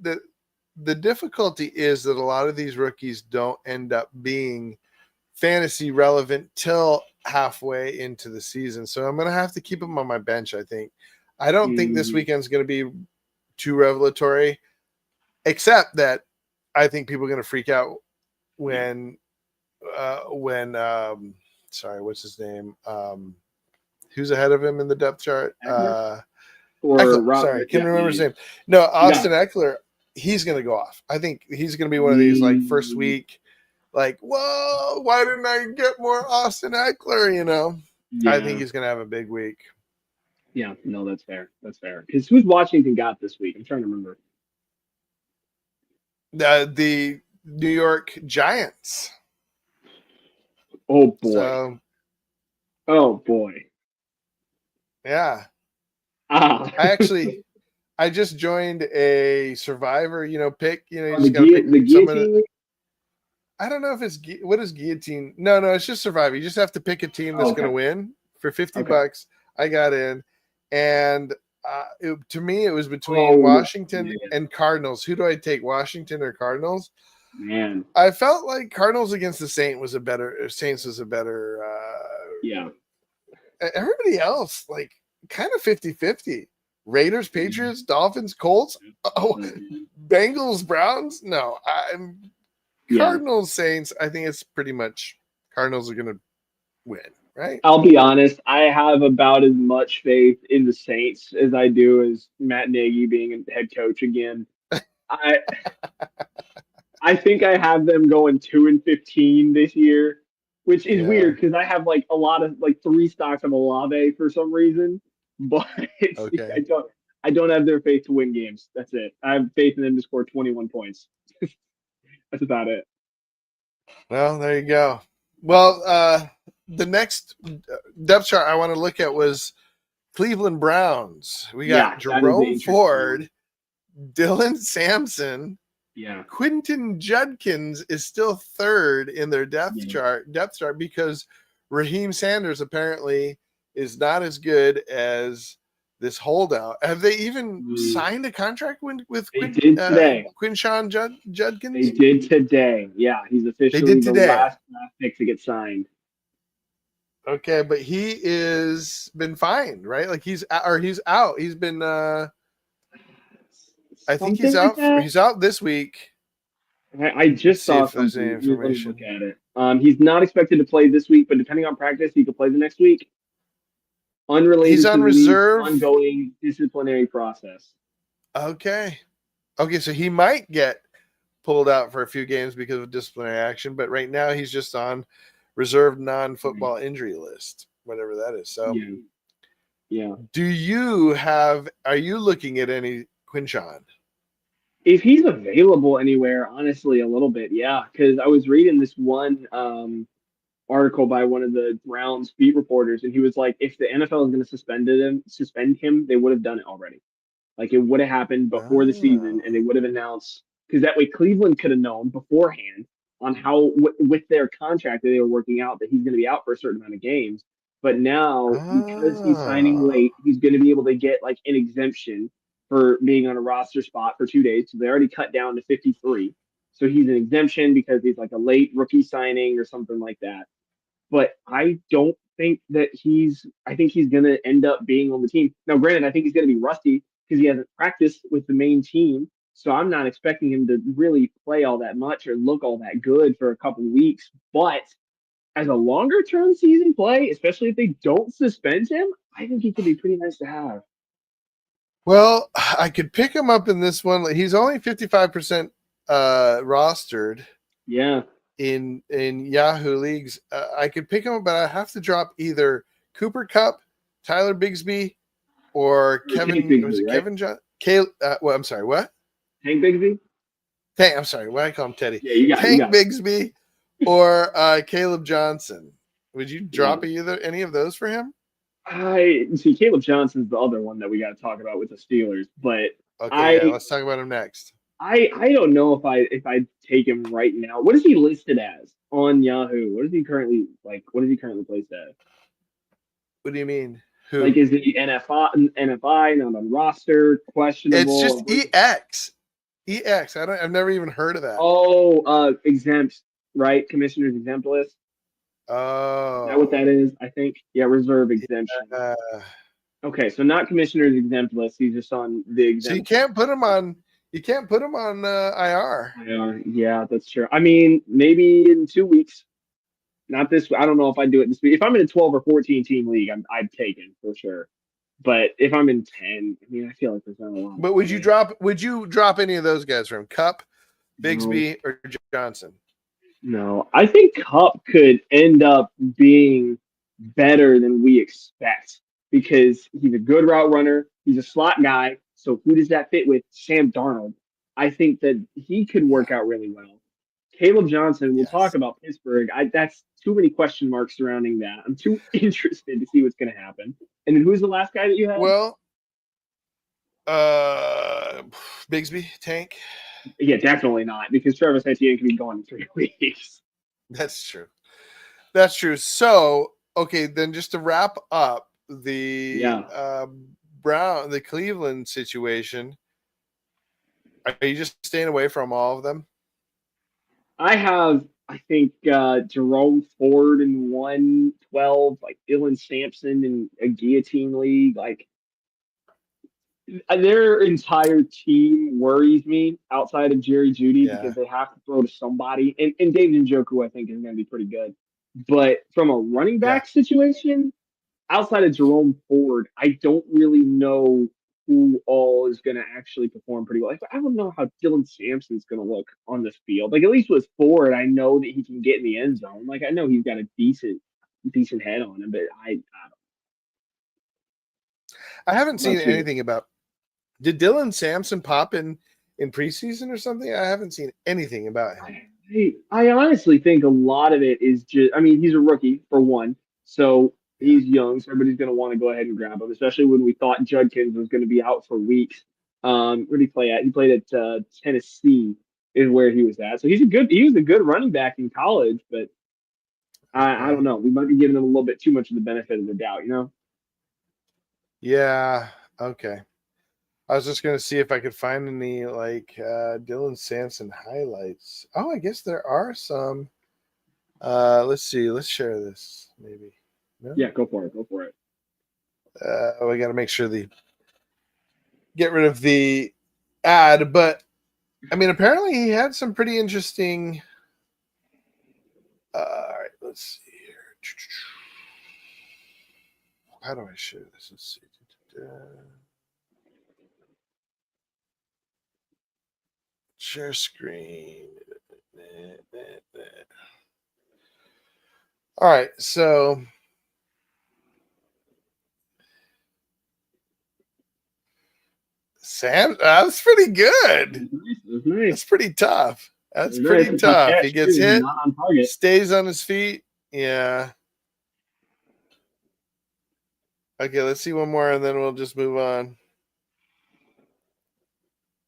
the the difficulty is that a lot of these rookies don't end up being fantasy relevant till halfway into the season. So I'm going to have to keep him on my bench, I think. I don't think this Mm, weekend's going to be too revelatory, except that I think people are going to freak out yeah. when sorry, what's his name? Who's ahead of him in the depth chart? Eckler or Eckler. Rob? Sorry, can't Yeah, remember yeah, his yeah. name. No, You got Austin it. Eckler. He's going to go off. I think he's going to be one of these like first Mm, week, like, whoa, why didn't I get more Austin Eckler? You know, I think yeah, he's going to have a big week. yeah. No, that's fair. That's fair. Because who's Washington got this week? I'm trying to remember. The New York Giants. Oh boy. So Oh boy. yeah, Ah, I actually I just joined a Survivor. Pick. You on the just got to pick the someone. guillotine. I don't know if it's what is guillotine. No, it's just Survivor. You just have to pick a team Oh, that's going okay. to win for 50 Okay. bucks. I got in, and to me, it was between Oh yeah. Washington Yeah, yeah. and Cardinals. Who do I take, Washington or Cardinals? Man. I felt like Cardinals against the Saints was a better. Yeah. Everybody else like kind of 50-50. Raiders, Yeah. Patriots, Dolphins, Colts. Oh, Mhm. Bengals, Browns. No, I'm Yeah. Cardinals, Saints. I think it's pretty much Cardinals are going to win, right? I'll be honest. I have about as much faith in the Saints as I do as Matt Nagy being a head coach again. I I think I have them going 2-15 this year, which is Yeah. weird because I have like a lot of like 3 stocks of Olave for some reason, but Okay. I don't have their faith to win games. That's it. I have faith in them to score 21 points. That's about it. Well, there you go. Well, the next depth chart I want to look at was Cleveland Browns. We got Yeah, that is the Jerome interesting one. Ford, Dylan Sampson, Yeah, Quentin Judkins is still third in their yeah. depth chart because Raheem Sanders apparently is not as good as this holdout. Have they even Mm, signed a contract with they did today. Quinshawn They Judkins? did today. Yeah, he's They officially did the today. last pick to get signed. Okay, but he is been fined, right? Like he's out. He's been I think Something like that. he's out this week. I Let's just see saw if there's any something. Let me look information. at it. He's not expected to play this week, but depending on practice, he could play the next week. He's Unrelated to on the league's reserve. ongoing disciplinary process. Okay. Okay, so he might get pulled out for a few games because of disciplinary action, but right now he's just on reserved Right. non-football injury list, whatever that is. So, Yeah, yeah. are you looking at any Quinchon? If he's available anywhere, honestly, a little bit, yeah. Because I was reading this one article by one of the Browns beat reporters, and he was like, if the NFL is going to suspend him, they would have done it already. Like it would have happened before the season, and Oh. they would have announced because that way Cleveland could have known beforehand on how with their contract that they were working out that he's going to be out for a certain amount of games. But now because he's signing Oh. late, he's going to be able to get like an exemption for being on a roster spot for 2 days. So they already cut down to 53. So he's an exemption because he's like a late rookie signing or something like that. but I don't think that I think he's going to end up being on the team. Now, granted, I think he's going to be rusty because he hasn't practiced with the main team. So I'm not expecting him to really play all that much or look all that good for a couple weeks. But as a longer term season play, especially if they don't suspend him, I think he could be pretty nice to have. Well, I could pick him up in this one. He's only 55% rostered Yeah. in Yahoo leagues. I could pick him up, but I have to drop either Cooper Cup, Tyler Bigsby, or Kevin. Bigsby, Was it right? Kevin John? Well, I'm sorry. What? Hank Bigsby? Tank. I'm sorry. Why I call him Teddy? Yeah, you Tank got it. Bigsby or Caleb Johnson. Would you drop any of those for him? I see Caleb Johnson's the other one that we got to talk about with the Steelers, but Okay, yeah. I Let's talk about him next. I don't know if I take him right now. What is he listed as on Yahoo? What is he currently like? What is he currently placed as? What do you mean? Like, Who? is he NFI not on roster, It's questionable? just EX. EX. I've never even heard of that. Oh, exempt, right? Commissioner's exempt list. Is that what Oh. that is? I think. Yeah, reserve exemption. Uh, Okay, so not commissioner's exempt list. He's just on the so you exempt. can't put him on. You can't put him on IR. Yeah, that's true. I mean, maybe in 2 weeks. Not this. I don't know if I'd do it this week. If I'm in a 12 or 14 team league, I'd take it for sure. But if I'm in 10, I mean, I feel like there's not a lot. But would you drop any of those guys from Cup, Bigsby, or Johnson? No, I think Cup could end up being better than we expect because he's a good route runner. He's a slot guy. So who does that fit with? Sam Darnold. I think that he could work out really well. Caleb Johnson, we'll talk Yes. about Pittsburgh. That's too many question marks surrounding that. I'm too interested to see what's going to happen. And then who's the last guy that you had? Well, uh, Bigsby, Tank. Yeah, definitely not because Travis Etienne can be gone in 3 weeks. That's true. That's true. So, okay, then just to wrap up the the Cleveland situation, are you just staying away from all of them? I think, Jerome Ford in 112, like Dylan Sampson in a guillotine league. Like, their entire team worries me outside of Jerry Judy because Yeah. they have to throw to somebody. And David Njoku, I think, is going to be pretty good. But from a running Yeah. back situation, outside of Jerome Ford, I don't really know who all is going to actually perform pretty well. Like, I don't know how Dylan Sampson's going to look on this field. Like, at least with Ford, I know that he can get in the end zone. Like, I know he's got a decent head on him, but I haven't seen about you. anything about. Did Dylan Sampson pop in preseason or something? I haven't seen anything about him. I honestly think a lot of it is just, I mean, he's a rookie for one. So Yeah. he's young. So everybody's going to want to go ahead and grab him, especially when we thought Judkins was going to be out for weeks. Where did he play at? He played at Tennessee, is where he was at. So he was a good running back in college, but I Okay. don't know. We might be giving him a little bit too much of the benefit of the doubt, you know? Yeah. Okay. I was just gonna see if I could find any like Dylan Sampson highlights. Oh, I guess there are some. Let's see. Let's share this. Maybe. No. Yeah, go for it. Go for it. We got to make sure get rid of the ad. But I mean, apparently he had some pretty interesting. All right. Let's see here. How do I share this? Let's see. Share screen. All right, so Sam, that's pretty good. That's nice. That's pretty tough. That's That's pretty nice. tough. He gets hit, not on target. stays on his feet. Yeah. Okay, let's see one more, and then we'll just move on.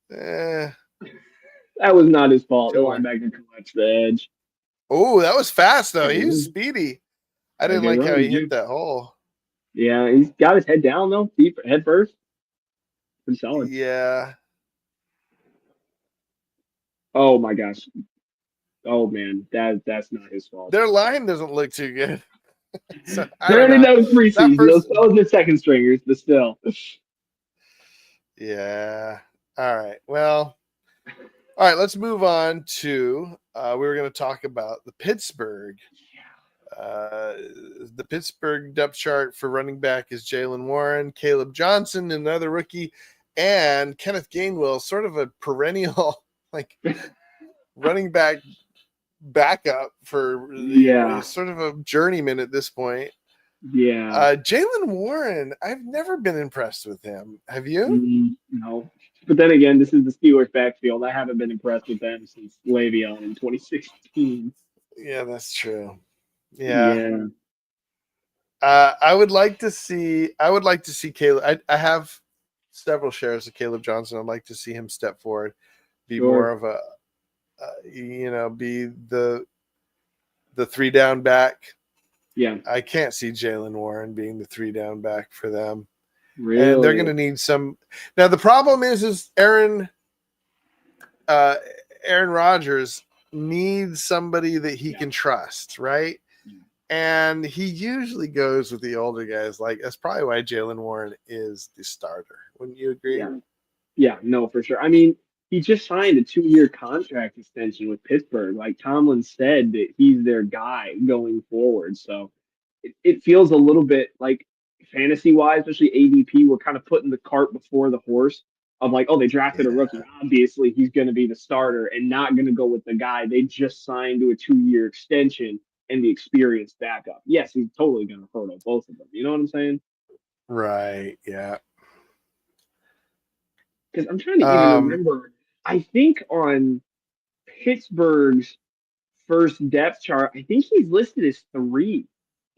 That was not his fault. The Sure. linebacker collapsed the edge. Oh, that was fast though. He was speedy. I didn't like how he hit dude. that hole. Yeah, he's got his head down though, deep head first. Pretty solid. Yeah. Oh my gosh. Oh man, that's not his fault. Their line doesn't look too good. So I don't Granted, know. that was That preseason. Those first, those are second stringers, but still. yeah. All right. Well, all right. Let's move on to. We were going to talk about the Pittsburgh. Uh, the Pittsburgh depth chart for running back is Jalen Warren, Caleb Johnson, another rookie, and Kenneth Gainwell, sort of a perennial like running back backup for the Yeah, sort of a journeyman at this point. yeah. Jalen Warren, I've never been impressed with him. Have you? No. But then again, this is the Steelers backfield. I haven't been impressed with them since Le'Veon in 2016. Yeah, that's true. Yeah. Yeah, I would like to see. I would like to see Caleb. I have several shares of Caleb Johnson. I'd like to see him step forward, be more sure. of a, be the three down back. Yeah, I can't see Jalen Warren being the three down back for them, and they're going really. to need some. Now the problem is uh, Aaron Rodgers needs somebody that he Yeah. can trust, right? And he usually goes with the older guys. Like that's probably why Jalen Warren is the starter. Wouldn't you agree? Yeah. Yeah, no, for sure. I mean, he just signed a 2-year contract extension with Pittsburgh. Like Tomlin said that he's their guy going forward. So it feels a little bit like fantasy wise, especially ADP, we're kind of putting the cart before the horse of like, oh, they drafted a rookie. Yeah. Obviously, he's going to be the starter and not going to go with the guy they just signed to a 2-year extension and the experienced backup. Yes, he's totally going to hurdle both of them. You know what I'm saying? Right. Yeah. Because I'm trying to even Um, remember. I think on Pittsburgh's first depth chart, I think he's listed as three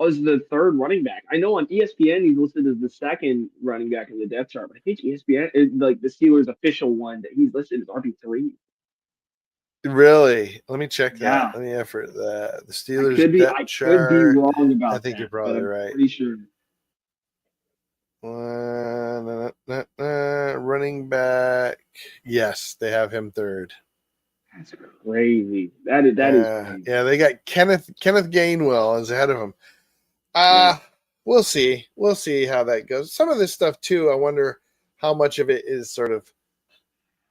as the third running back. I know on ESPN he's listed as the second running back in the depth chart, but I think ESPN is like the Steelers' official one that he's listed as RB3. really. Let me check that. Yeah, Let me effort that. The Steelers I depth could be chart. wrong I about think you're that, but probably I'm right. pretty sure. Running back. Yes, they have him third. That's crazy. That is crazy. Yeah, they got Kenneth Gainwell is ahead of him. Yeah, Uh we'll see. We'll see how that goes. Some of this stuff too, I wonder how much of it is sort of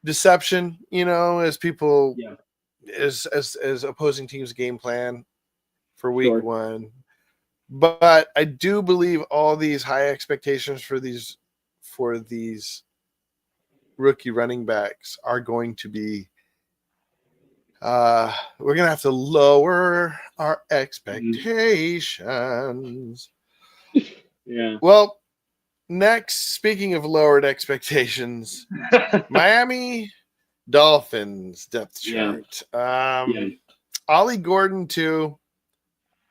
deception, as people yeah, as opposing teams game plan for week sure. 1. But I do believe all these high expectations for these rookie running backs are going to be we're gonna have to lower our Mhm. expectations. Yeah. Well, next, speaking of lowered expectations, Miami Dolphins depth Yeah, chart. yeah. Ollie Gordon too,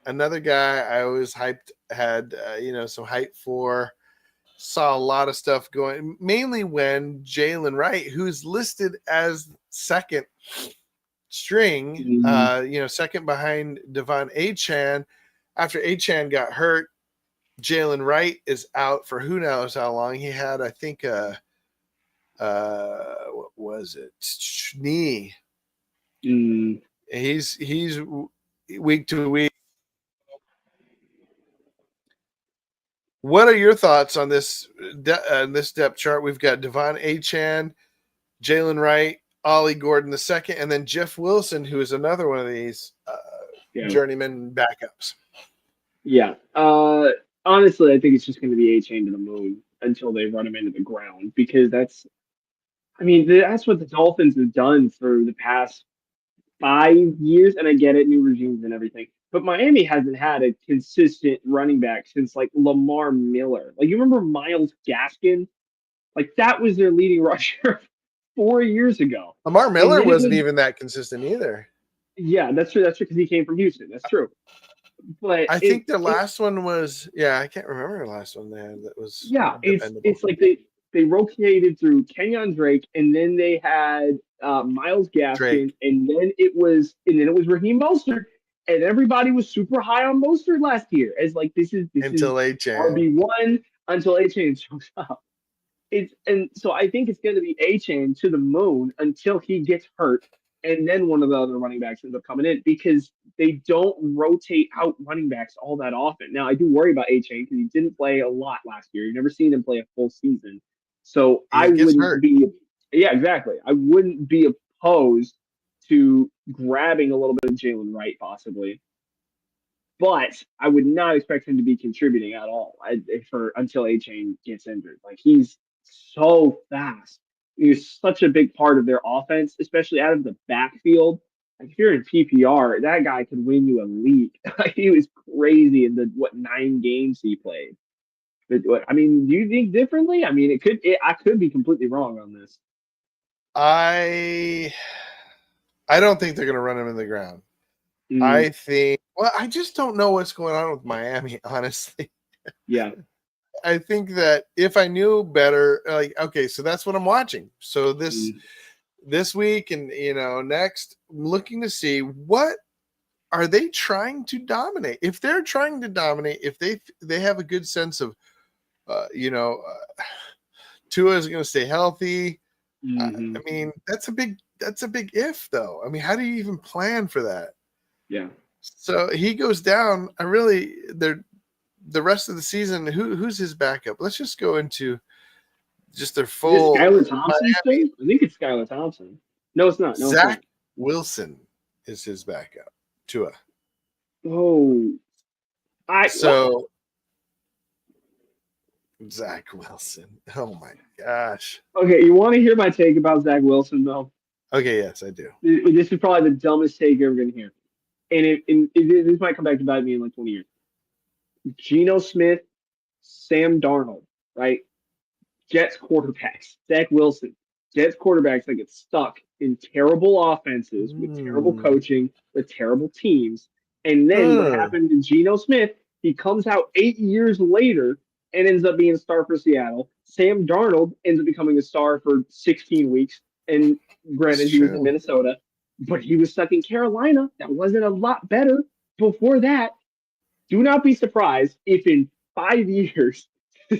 another guy I always had some hype for. Saw a lot of stuff going, mainly when Jalen Wright, who's listed as second string, Mhm. second behind Devon Achan. After Achan got hurt, Jalen Wright is out for who knows how long. He had, I think, what was it? Knee. Mm. He's week to week. What are your thoughts on this depth chart? We've got Devon Achan, Jalen Wright, Ollie Gordon the second, and then Jeff Wilson, who is another one of these Yeah. journeyman backups. Yeah. Honestly, I think it's just going to be A chain to the moon until they run him into the ground because I mean, that's what the Dolphins have done for the past 5 years. And I get it, new regimes and everything. But Miami hasn't had a consistent running back since like Lamar Miller. Like, you remember Miles Gaskin? Like, that was their leading rusher 4 years ago. Lamar And Miller then it wasn't was, even that consistent either. yeah, that's true. That's true because he came from Houston. That's true. But I think the last one was, I can't remember the last one they had that was yeah, dependable. it's like they rotated through Kenyon Drake, and then they had Miles Gaskin, Drake and then it was Raheem Mostert, and everybody was super high on Mostert last year as like this is until Achan. RB1 until A Chain shows up. And so I think it's going to be A Chain to the moon until he gets hurt, and then one of the other running backs ends up coming in because they don't rotate out running backs all that often. Now, I do worry about A-Chain because he didn't play a lot last year. You've never seen him play a full season. So I He gets wouldn't hurt. be, yeah, exactly. I wouldn't be opposed to grabbing a little bit of Jalen Wright possibly, but I would not expect him to be contributing at all for until A-Chain gets injured. Like he's so fast. He's such a big part of their offense, especially out of the backfield. Like if you're in PPR, that guy could win you a league. He was crazy in the 9 games he played. But I mean, do you think differently? I mean, I could be completely wrong on this. I don't think they're going to run him in the ground. I think. Well, I just don't know what's going on with Miami. Honestly, Yeah. I think that if I knew better, like okay, so that's what I'm watching. So this week and next, I'm looking to see what are they trying to dominate. If they're trying to dominate, if they have a good sense of, Tua is going to stay healthy. I mean, that's a big if though. I mean, how do you even plan for that? Yeah. So he goes down. The rest of the season, who's his backup? Let's just go into just their full. Is it Skylar Thompson still? I think it's Skylar Thompson. No, it's not. No, Zach it's not. Wilson is his backup. Tua. Oh, So Zach Wilson. Oh my gosh. Okay, you want to hear my take about Zach Wilson though? Okay, yes, I do. This is probably the dumbest take you're ever gonna hear, and this might come back to bite me in like 20 years. Geno Smith, Sam Darnold, right? Jets quarterbacks. Zach Wilson, Jets quarterbacks that get stuck in terrible offenses with terrible coaching, with terrible teams. And then what happened to Geno Smith? He comes out 8 years later and ends up being a star for Seattle. Sam Darnold ends up becoming a star for 16 weeks. And granted, he was in Minnesota, but he was stuck in Carolina. That wasn't a lot better before that. Do not be surprised if in 5 years,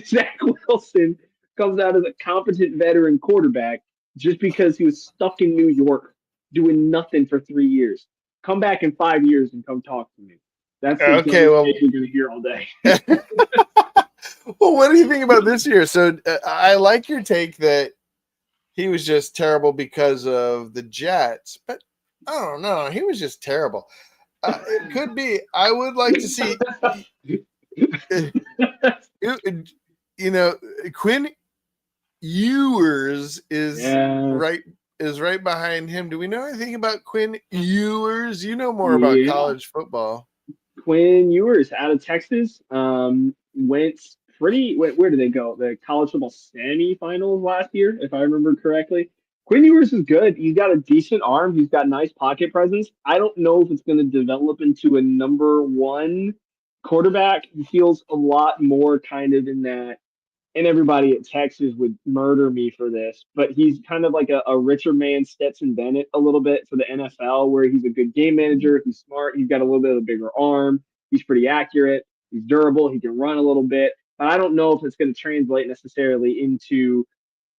Zach Wilson comes out as a competent veteran quarterback just because he was stuck in New York doing nothing for 3 years. Come back in 5 years and come talk to me. That's the dumbest thing you're going to hear all day. Well, what do you think about this year? So I like your take that he was just terrible because of the Jets, but I don't know. He was just terrible. It could be. I would like to see, Quinn Ewers is right behind him. Do we know anything about Quinn Ewers? You know more about college football. Quinn Ewers out of Texas went where did they go? The college football semifinals last year, if I remember correctly. Quinn Ewers is good. He's got a decent arm. He's got nice pocket presence. I don't know if it's going to develop into a number one quarterback. He feels a lot more kind of in that, and everybody at Texas would murder me for this, but he's kind of like a richer man Stetson Bennett a little bit for the NFL, where he's a good game manager. He's smart. He's got a little bit of a bigger arm. He's pretty accurate. He's durable. He can run a little bit. But I don't know if it's going to translate necessarily into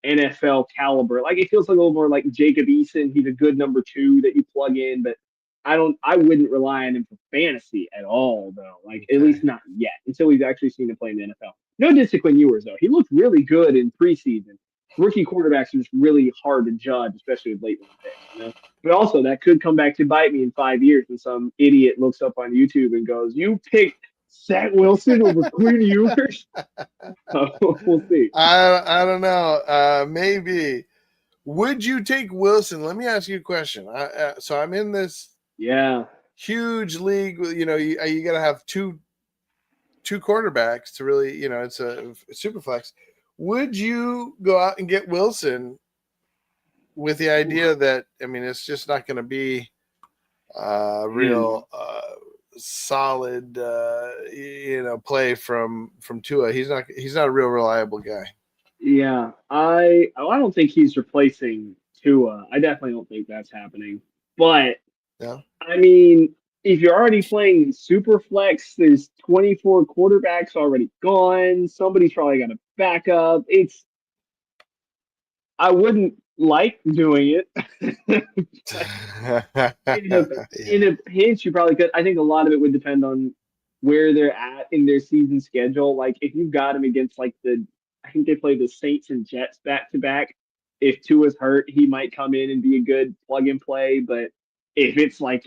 NFL caliber. Like it feels like a little more like Jacob Eason. He's a good number two that you plug in, but I wouldn't rely on him for fantasy at all, though. Like at least not yet, until we've actually seen him play in the NFL. No diss to Quinn Ewers, though. He looked really good in preseason. Rookie quarterbacks are just really hard to judge, especially with late round picks, But also that could come back to bite me in 5 years when some idiot looks up on YouTube and goes, "You picked Zach Wilson over Quinn Ewers." We'll see. I don't know. Maybe. Would you take Wilson? Let me ask you a question. So I'm in this huge league. You got to have two quarterbacks to really, it's a super flex. Would you go out and get Wilson with the idea that, I mean, it's just not going to be real solid, play from Tua. He's not a real reliable guy. Yeah, I don't think he's replacing Tua. I definitely don't think that's happening. But I mean, if you're already playing super flex, there's 24 quarterbacks already gone. Somebody's probably got a backup. I wouldn't like doing it. in a in Yeah. a pinch, you probably could. I think a lot of it would depend on where they're at in their season schedule. Like if you've got them against like I think they play the Saints and Jets back to back. If Tua's hurt, he might come in and be a good plug and play. But if it's like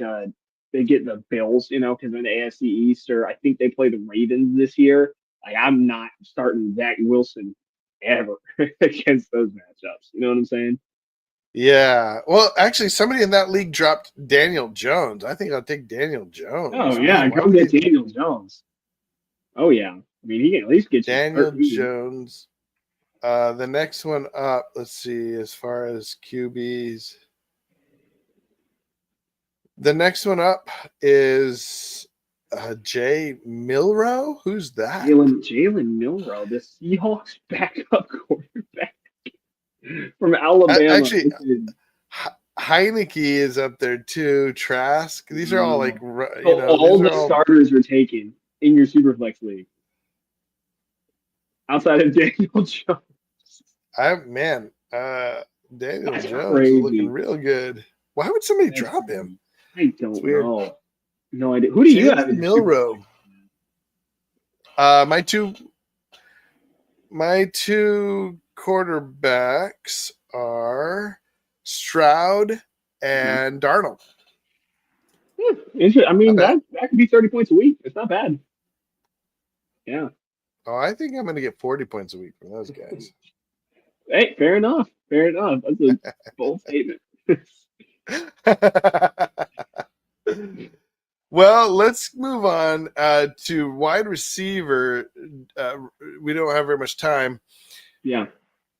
they get the Bills, because they're in the AFC East, or I think they play the Ravens this year. Like I'm not starting Zach Wilson ever against those matchups. You know what I'm saying? Yeah. Well, actually, somebody in that league dropped Daniel Jones. I think I'll take Daniel Oh Jones. yeah, Man, why go would get they? Daniel Jones. Oh yeah, I mean he can at least get you Daniel 13. Jones. The next one up, let's see, as far as QBs. The next one up is Jay Milrow. Who's that? Jalen Milrow, the Seahawks backup quarterback from Alabama. Actually, Heineke is up there too. Trask. These are all like, So these all are the all. starters are taken in your Superflex league outside of Daniel Jones. Man, Daniel That's Jones is looking crazy. real good. Why would somebody That's drop him? crazy. I It's don't weird. know. No idea. Who do you have Jalen in your Milrow. Superflex? My two quarterbacks are Stroud and Darnold. I mean Not bad. that could be 30 points a week. It's not bad. Yeah. Oh, I think I'm going to get 40 points a week from those guys. Hey, fair enough. Fair enough. That's a bold statement. Well, let's move on to wide receiver. We don't have very much time. Yeah.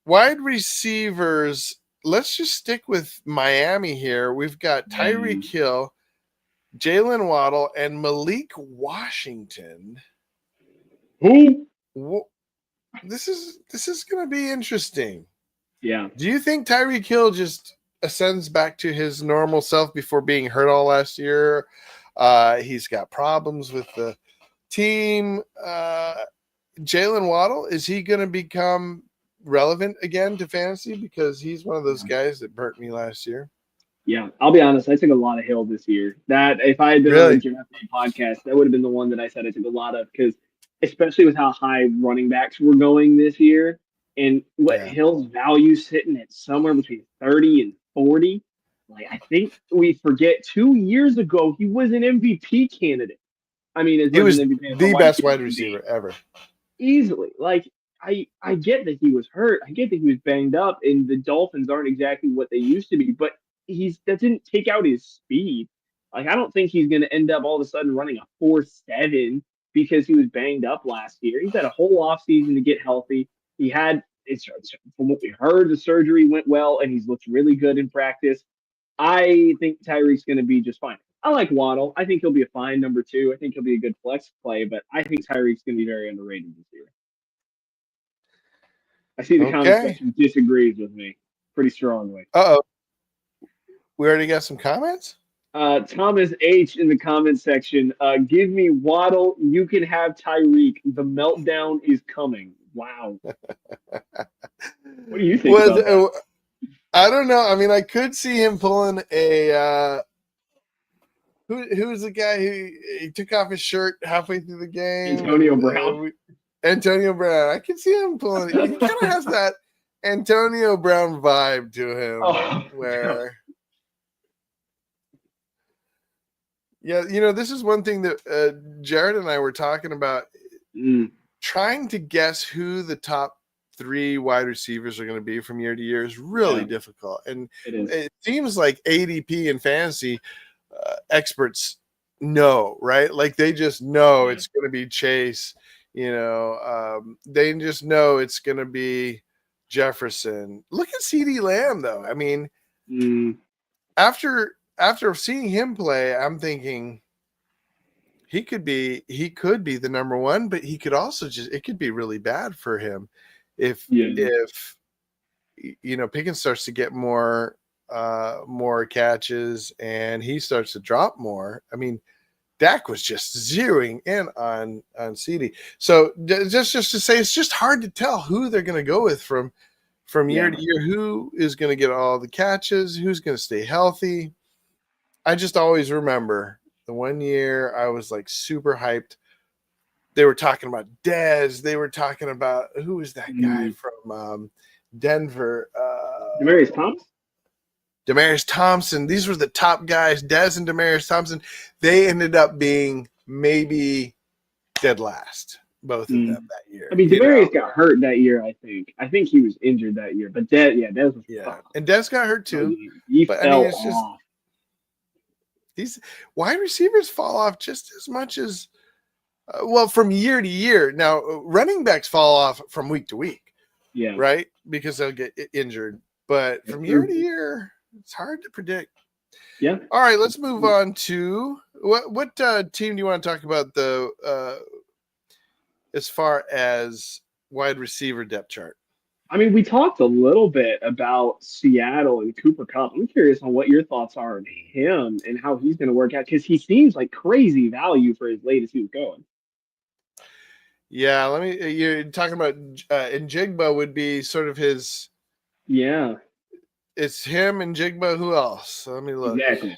Wide receivers, let's just stick with Miami here. We've got Tyreek Hill, Jalen Waddle, and Malik Washington. Who? This is going to be interesting. Yeah. Do you think Tyreek Hill just ascends back to his normal self before being hurt all last year? He's got problems with the team. Jalen Waddle, is he going to become relevant again to fantasy? Because he's one of those guys that burnt me last year. Yeah, I'll be honest. I took a lot of Hill this year. That if I had been on the Really? Draft Day podcast, that would have been the one that I said I took a lot of because, especially with how high running backs were going this year, and what Yeah. Hill's value sitting at somewhere between 30 and 40. Like I think we forget 2 years ago he was an MVP candidate. I mean, as He much as was an MVP as a the wide best receiver wide can be receiver ever. easily. Like I get that he was hurt. I get that he was banged up, and the Dolphins aren't exactly what they used to be. But that didn't take out his speed. Like I don't think he's going to end up all of a sudden running a 4.7 because he was banged up last year. He's had a whole offseason to get healthy. He had from what we heard, the surgery went well, and he's looked really good in practice. I think Tyreek's going to be just fine. I like Waddle. I think he'll be a fine number two. I think he'll be a good flex play, but I think Tyreek's going to be very underrated this year. I see the comment Okay. section disagrees with me pretty strongly. Uh-oh. We already got some comments? Thomas H in the comment section, give me Waddle. You can have Tyreek. The meltdown is coming. Wow. What do you think about that? I don't know. I mean, I could see him pulling a who's the guy who he took off his shirt halfway through the game? Antonio Brown. Antonio Brown. I could see him pulling. He kind of has that Antonio Brown vibe to him, where. Yeah, this is one thing that Jared and I were talking about, trying to guess who the top 3 wide receivers are going to be from year to year is really difficult. And it seems like ADP and fantasy experts know, right? Like they just know it's going to be Chase, they just know it's going to be Jefferson. Look at CeeDee Lamb, though. I mean, after seeing him play, I'm thinking he could be the number one, but he could also it could be really bad for him if Pickens starts to get more catches and he starts to drop more. I mean, Dak was just zeroing in on CD. So just to say, it's just hard to tell who they're going to go with from from year Yeah. to year, who is going to get all the catches, who's going to stay healthy. I just always remember the one year I was like super hyped. They were talking about Dez. They were talking about who was that guy Mm. from Denver? Demarius Thomas? Demarius Thompson. These were the top guys. Dez and Demarius Thompson. They ended up being maybe dead last, both of them Mm. that I year. mean, You know, Demarius got hurt that year. I think. I think he was injured that year. But Dez was yeah. And Dez got hurt too. he But I mean, fell it's just off. these wide receivers fall off just as much as well from year to year. Now, running backs fall off from week to week, Yeah. right? Because they'll get injured. But That's from year to true. year, it's hard to predict. Yeah. All right, let's move on to what team do you want to talk about the as far as wide receiver depth chart? I mean, we talked a little bit about Seattle and Cooper Cup. I'm curious on what your thoughts are on him and how he's going to work out because he seems like crazy value for as late as he was going. Yeah, let me. You're talking about Njigba would be sort of his. Yeah, It's him and Jigba. Who else? Let me look. exactly.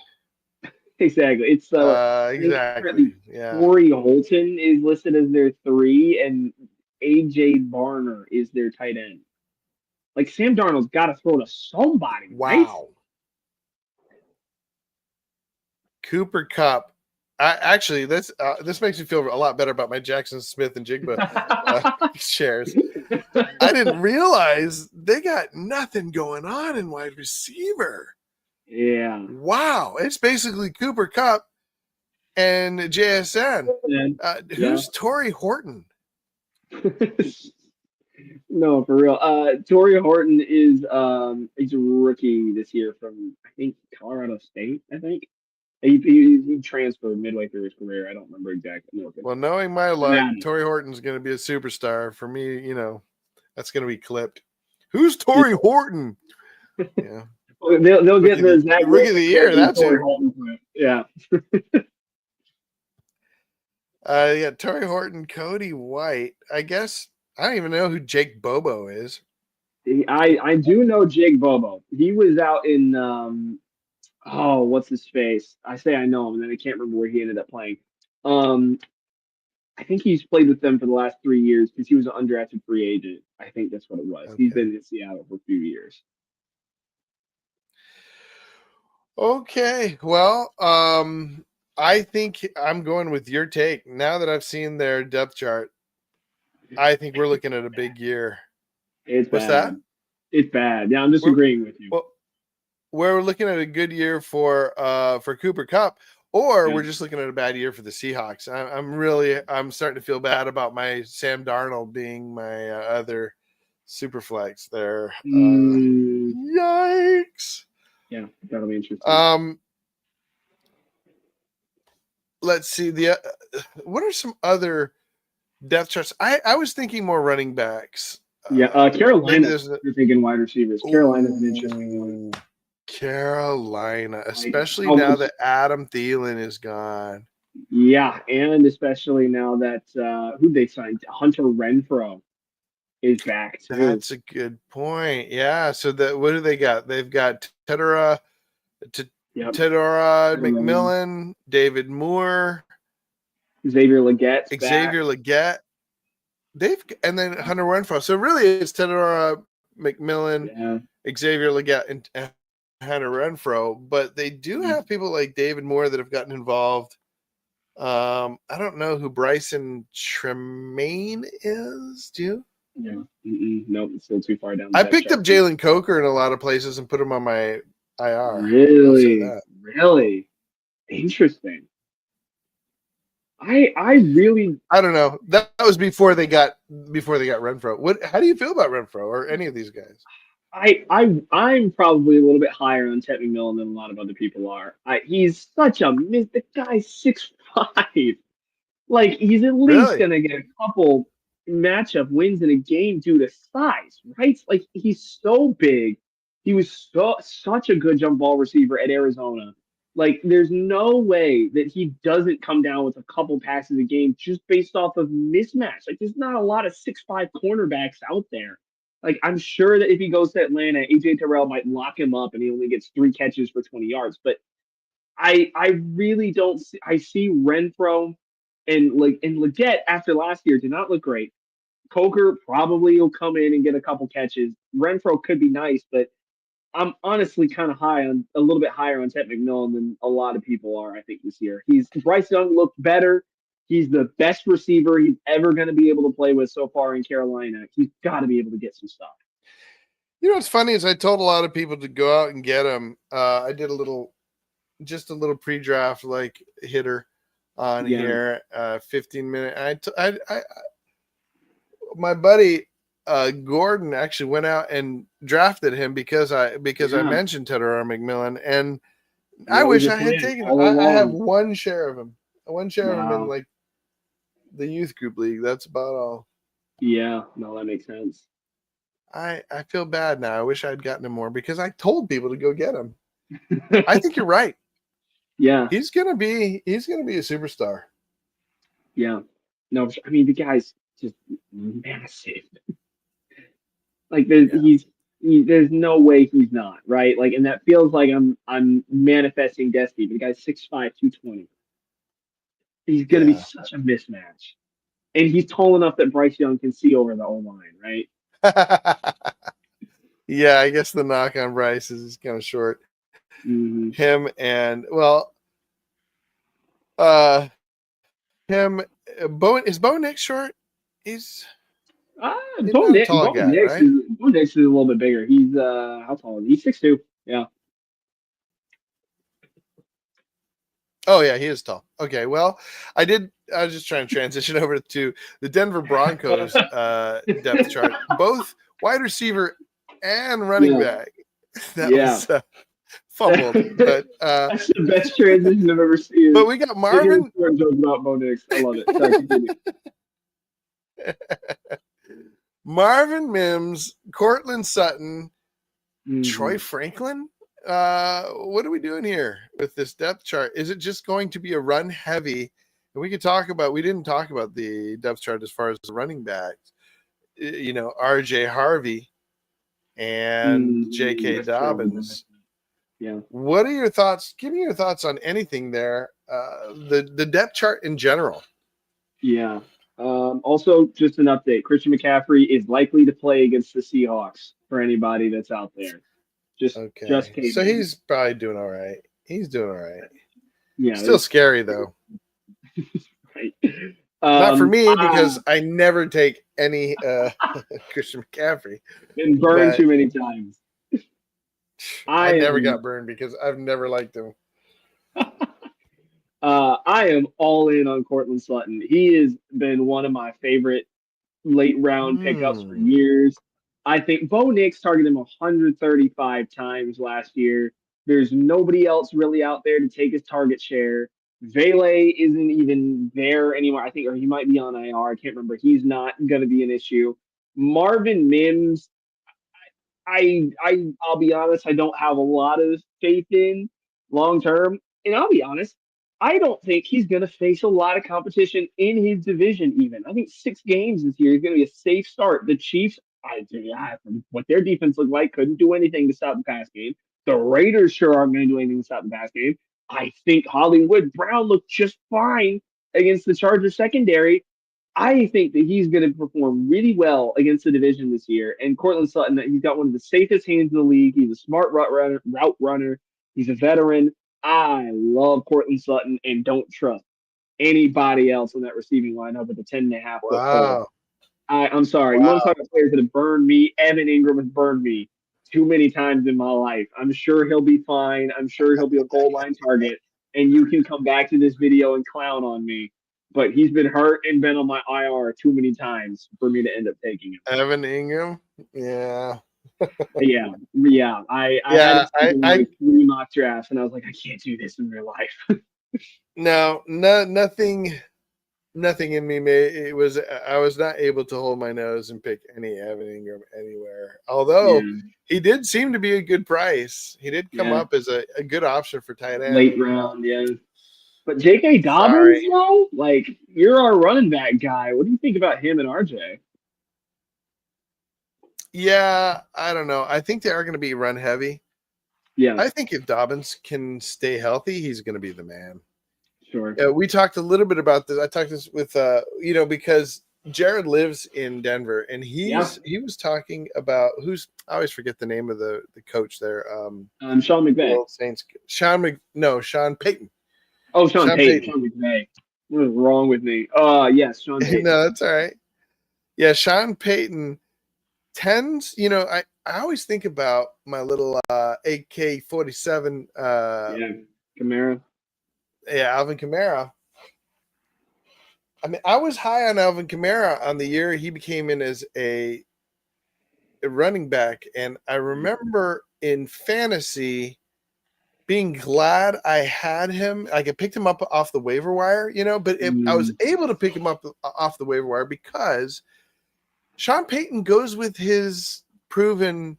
Exactly. It's I think currently Exactly. Yeah. Corey Holton is listed as their three, and AJ Barner is their tight end. Like Sam Darnold's got to throw to somebody, right? Wow. Cooper Cup. Actually, this makes me feel a lot better about my Jackson Smith and Jigba shares. I didn't realize they got nothing going on in wide receiver. Yeah. Wow. It's basically Cooper Cup and JSN. Yeah. Who's Torrey Horton? No, for real. Torrey Horton is he's a rookie this year from I think Colorado State. I think he transferred midway through his career. I don't remember exactly. Well, knowing my luck, Torrey Horton's going to be a superstar. For me, that's going to be clipped. Who's Torrey Horton? Yeah. They'll get the Zach rookie of the year. That's Torrey it. Horton clip. Yeah. Yeah, Torrey Horton, Cody White. I guess I don't even know who Jake Bobo is. I do know Jake Bobo. He was out in what's his face? I say I know him, and then I can't remember where he ended up playing. I think he's played with them for the last 3 years because he was an undrafted free agent. I think that's what it was. Okay. He's been in Seattle for a few years. Okay. Well, I think I'm going with your take. Now that I've seen their depth chart, I think we're looking at a big year. What's that? It's bad. Yeah, I'm just agreeing with you. Well, we're looking at a good year for Cooper Cup, or we're just looking at a bad year for the Seahawks. I'm starting to feel bad about my Sam Darnold being my other super flex there. Yikes. Yeah, that'll be interesting. Let's see what are some other depth charts? I was thinking more running backs. Yeah, Carolina. You're thinking wide receivers. Carolina's an interesting one. Carolina, especially now that Adam Thielen is gone. Yeah, and especially now that who they signed, Hunter Renfrow is back too. That's a good point. Yeah. So what do they got? They've got Tedora McMillan, David Moore, Xavier Legette. And then Hunter Renfrow. So really, it's Tedora McMillan, Xavier Legette, and Hunter Renfrow. But they do have people like David Moore that have gotten involved. I don't know who Bryson Tremaine is. Do you? Yeah. Nope, it's still too far down. I picked up Jalen Coker in a lot of places and put him on my IR. Really interesting. I don't know. That was before they got Renfrow. How do you feel about Renfrow or any of these guys? I'm probably a little bit higher on Ted McMillan than a lot of other people are. He's such a the guy's 6'5". Like he's at least gonna get a couple matchup wins in a game due to size, right? Like he's so big. He was such a good jump ball receiver at Arizona. Like there's no way that he doesn't come down with a couple passes a game just based off of mismatch. Like there's not a lot of 6'5" cornerbacks out there. Like, I'm sure that if he goes to Atlanta, AJ Terrell might lock him up and he only gets 3 catches for 20 yards. But I really don't see. I see Renfro and Leggett after last year did not look great. Coker probably will come in and get a couple catches. Renfro could be nice, but I'm honestly kind of high on a little bit higher on Ted McMillan than a lot of people are. I think this year, Bryce Young looked better. He's the best receiver he's ever going to be able to play with so far in Carolina. He's got to be able to get some stuff. You know what's funny is I told a lot of people to go out and get him. I did just a little pre-draft like hitter on here, 15-minute. My buddy Gordon actually went out and drafted him because I mentioned Tedder McMillan, and I wish I had taken him. I have one share of him. One share of him in like the youth group league. That's about all. Yeah, no, that makes sense. I feel bad now. I wish I'd gotten him more because I told people to go get him. I think you're right. Yeah, he's gonna be a superstar. Yeah, no, I mean the guy's just massive. Like there's no way he's not right. Like, and that feels like I'm manifesting destiny. But the guy's 6'5", 220. He's gonna be such a mismatch, and he's tall enough that Bryce Young can see over the O line, right? Yeah, I guess the knock on Bryce is kind of short. Mm-hmm. Him and is Bo Nix short? He's Bo Nix is a little bit bigger. He's how tall is he? He's 6'2". Yeah. Oh yeah, he is tall. Okay, well, I was just trying to transition over to the Denver Broncos depth chart. Both wide receiver and running back. That was fumbled, but that's the best transition I've ever seen. But we got Marvin. About Bo Nix. I love it. Sorry, continue. Marvin Mims, Cortland Sutton, Troy Franklin. What are we doing here with this depth chart? Is it just going to be a run heavy? And we didn't talk about the depth chart as far as the running backs. You know, RJ Harvey and J.K. Dobbins. Yeah. What are your thoughts? Give me your thoughts on anything there. The depth chart in general. Yeah. Also, just an update. Christian McCaffrey is likely to play against the Seahawks for anybody that's out there. Just so he's probably doing all right. He's doing all right. Yeah. Still scary though. Right. Not for me because I never take any Christian McCaffrey. Been burned too many times. I never got burned because I've never liked him. I am all in on Cortland Sutton. He has been one of my favorite late round pickups for years. I think Bo Nix targeted him 135 times last year. There's nobody else really out there to take his target share. Vele isn't even there anymore. I think, or he might be on IR. I can't remember. He's not going to be an issue. Marvin Mims, I'll be honest, I don't have a lot of faith in long term. And I'll be honest, I don't think he's going to face a lot of competition in his division even. I think 6 games this year is going to be a safe start. The Chiefs, from what their defense looked like, couldn't do anything to stop the pass game. The Raiders sure aren't going to do anything to stop the pass game. I think Hollywood Brown looked just fine against the Chargers secondary. I think that he's going to perform really well against the division this year. And Cortland Sutton, he's got one of the safest hands in the league. He's a smart route runner. He's a veteran. I love Cortland Sutton and don't trust anybody else in that receiving lineup with a 10.5 foot pole. I'm sorry. You want to talk about players that have burned me? Evan Ingram has burned me too many times in my life. I'm sure he'll be fine. I'm sure he'll be a goal line target. And you can come back to this video and clown on me. But he's been hurt and been on my IR too many times for me to end up taking him. Evan Ingram? Yeah. Yeah. I had 3 mock drafts, and I was like, I can't do this in real life. No, nothing in me. I was not able to hold my nose and pick any Evan Ingram anywhere. Although he did seem to be a good price. He did come up as a good option for tight end. Late round, yeah. But J.K. Dobbins, though, like, you're our running back guy. What do you think about him and RJ? Yeah, I don't know. I think they are going to be run heavy. Yeah, I think if Dobbins can stay healthy, he's going to be the man. sure. We talked a little bit about this. I talked this with because Jared lives in Denver, and he was talking about I always forget the name of the coach there. Sean McVay. Saints. Sean Payton. Oh, Sean Payton. Sean McVay. What is wrong with me? Yes, Sean Payton. No, that's all right. Yeah, Sean Payton tends, I always think about my little AK-47 Kamara. Yeah, Alvin Kamara. I mean, I was high on Alvin Kamara on the year he became in as a running back, and I remember in fantasy being glad I had him. Like I picked him up off the waiver wire, but I was able to pick him up off the waiver wire because Sean Payton goes with his proven,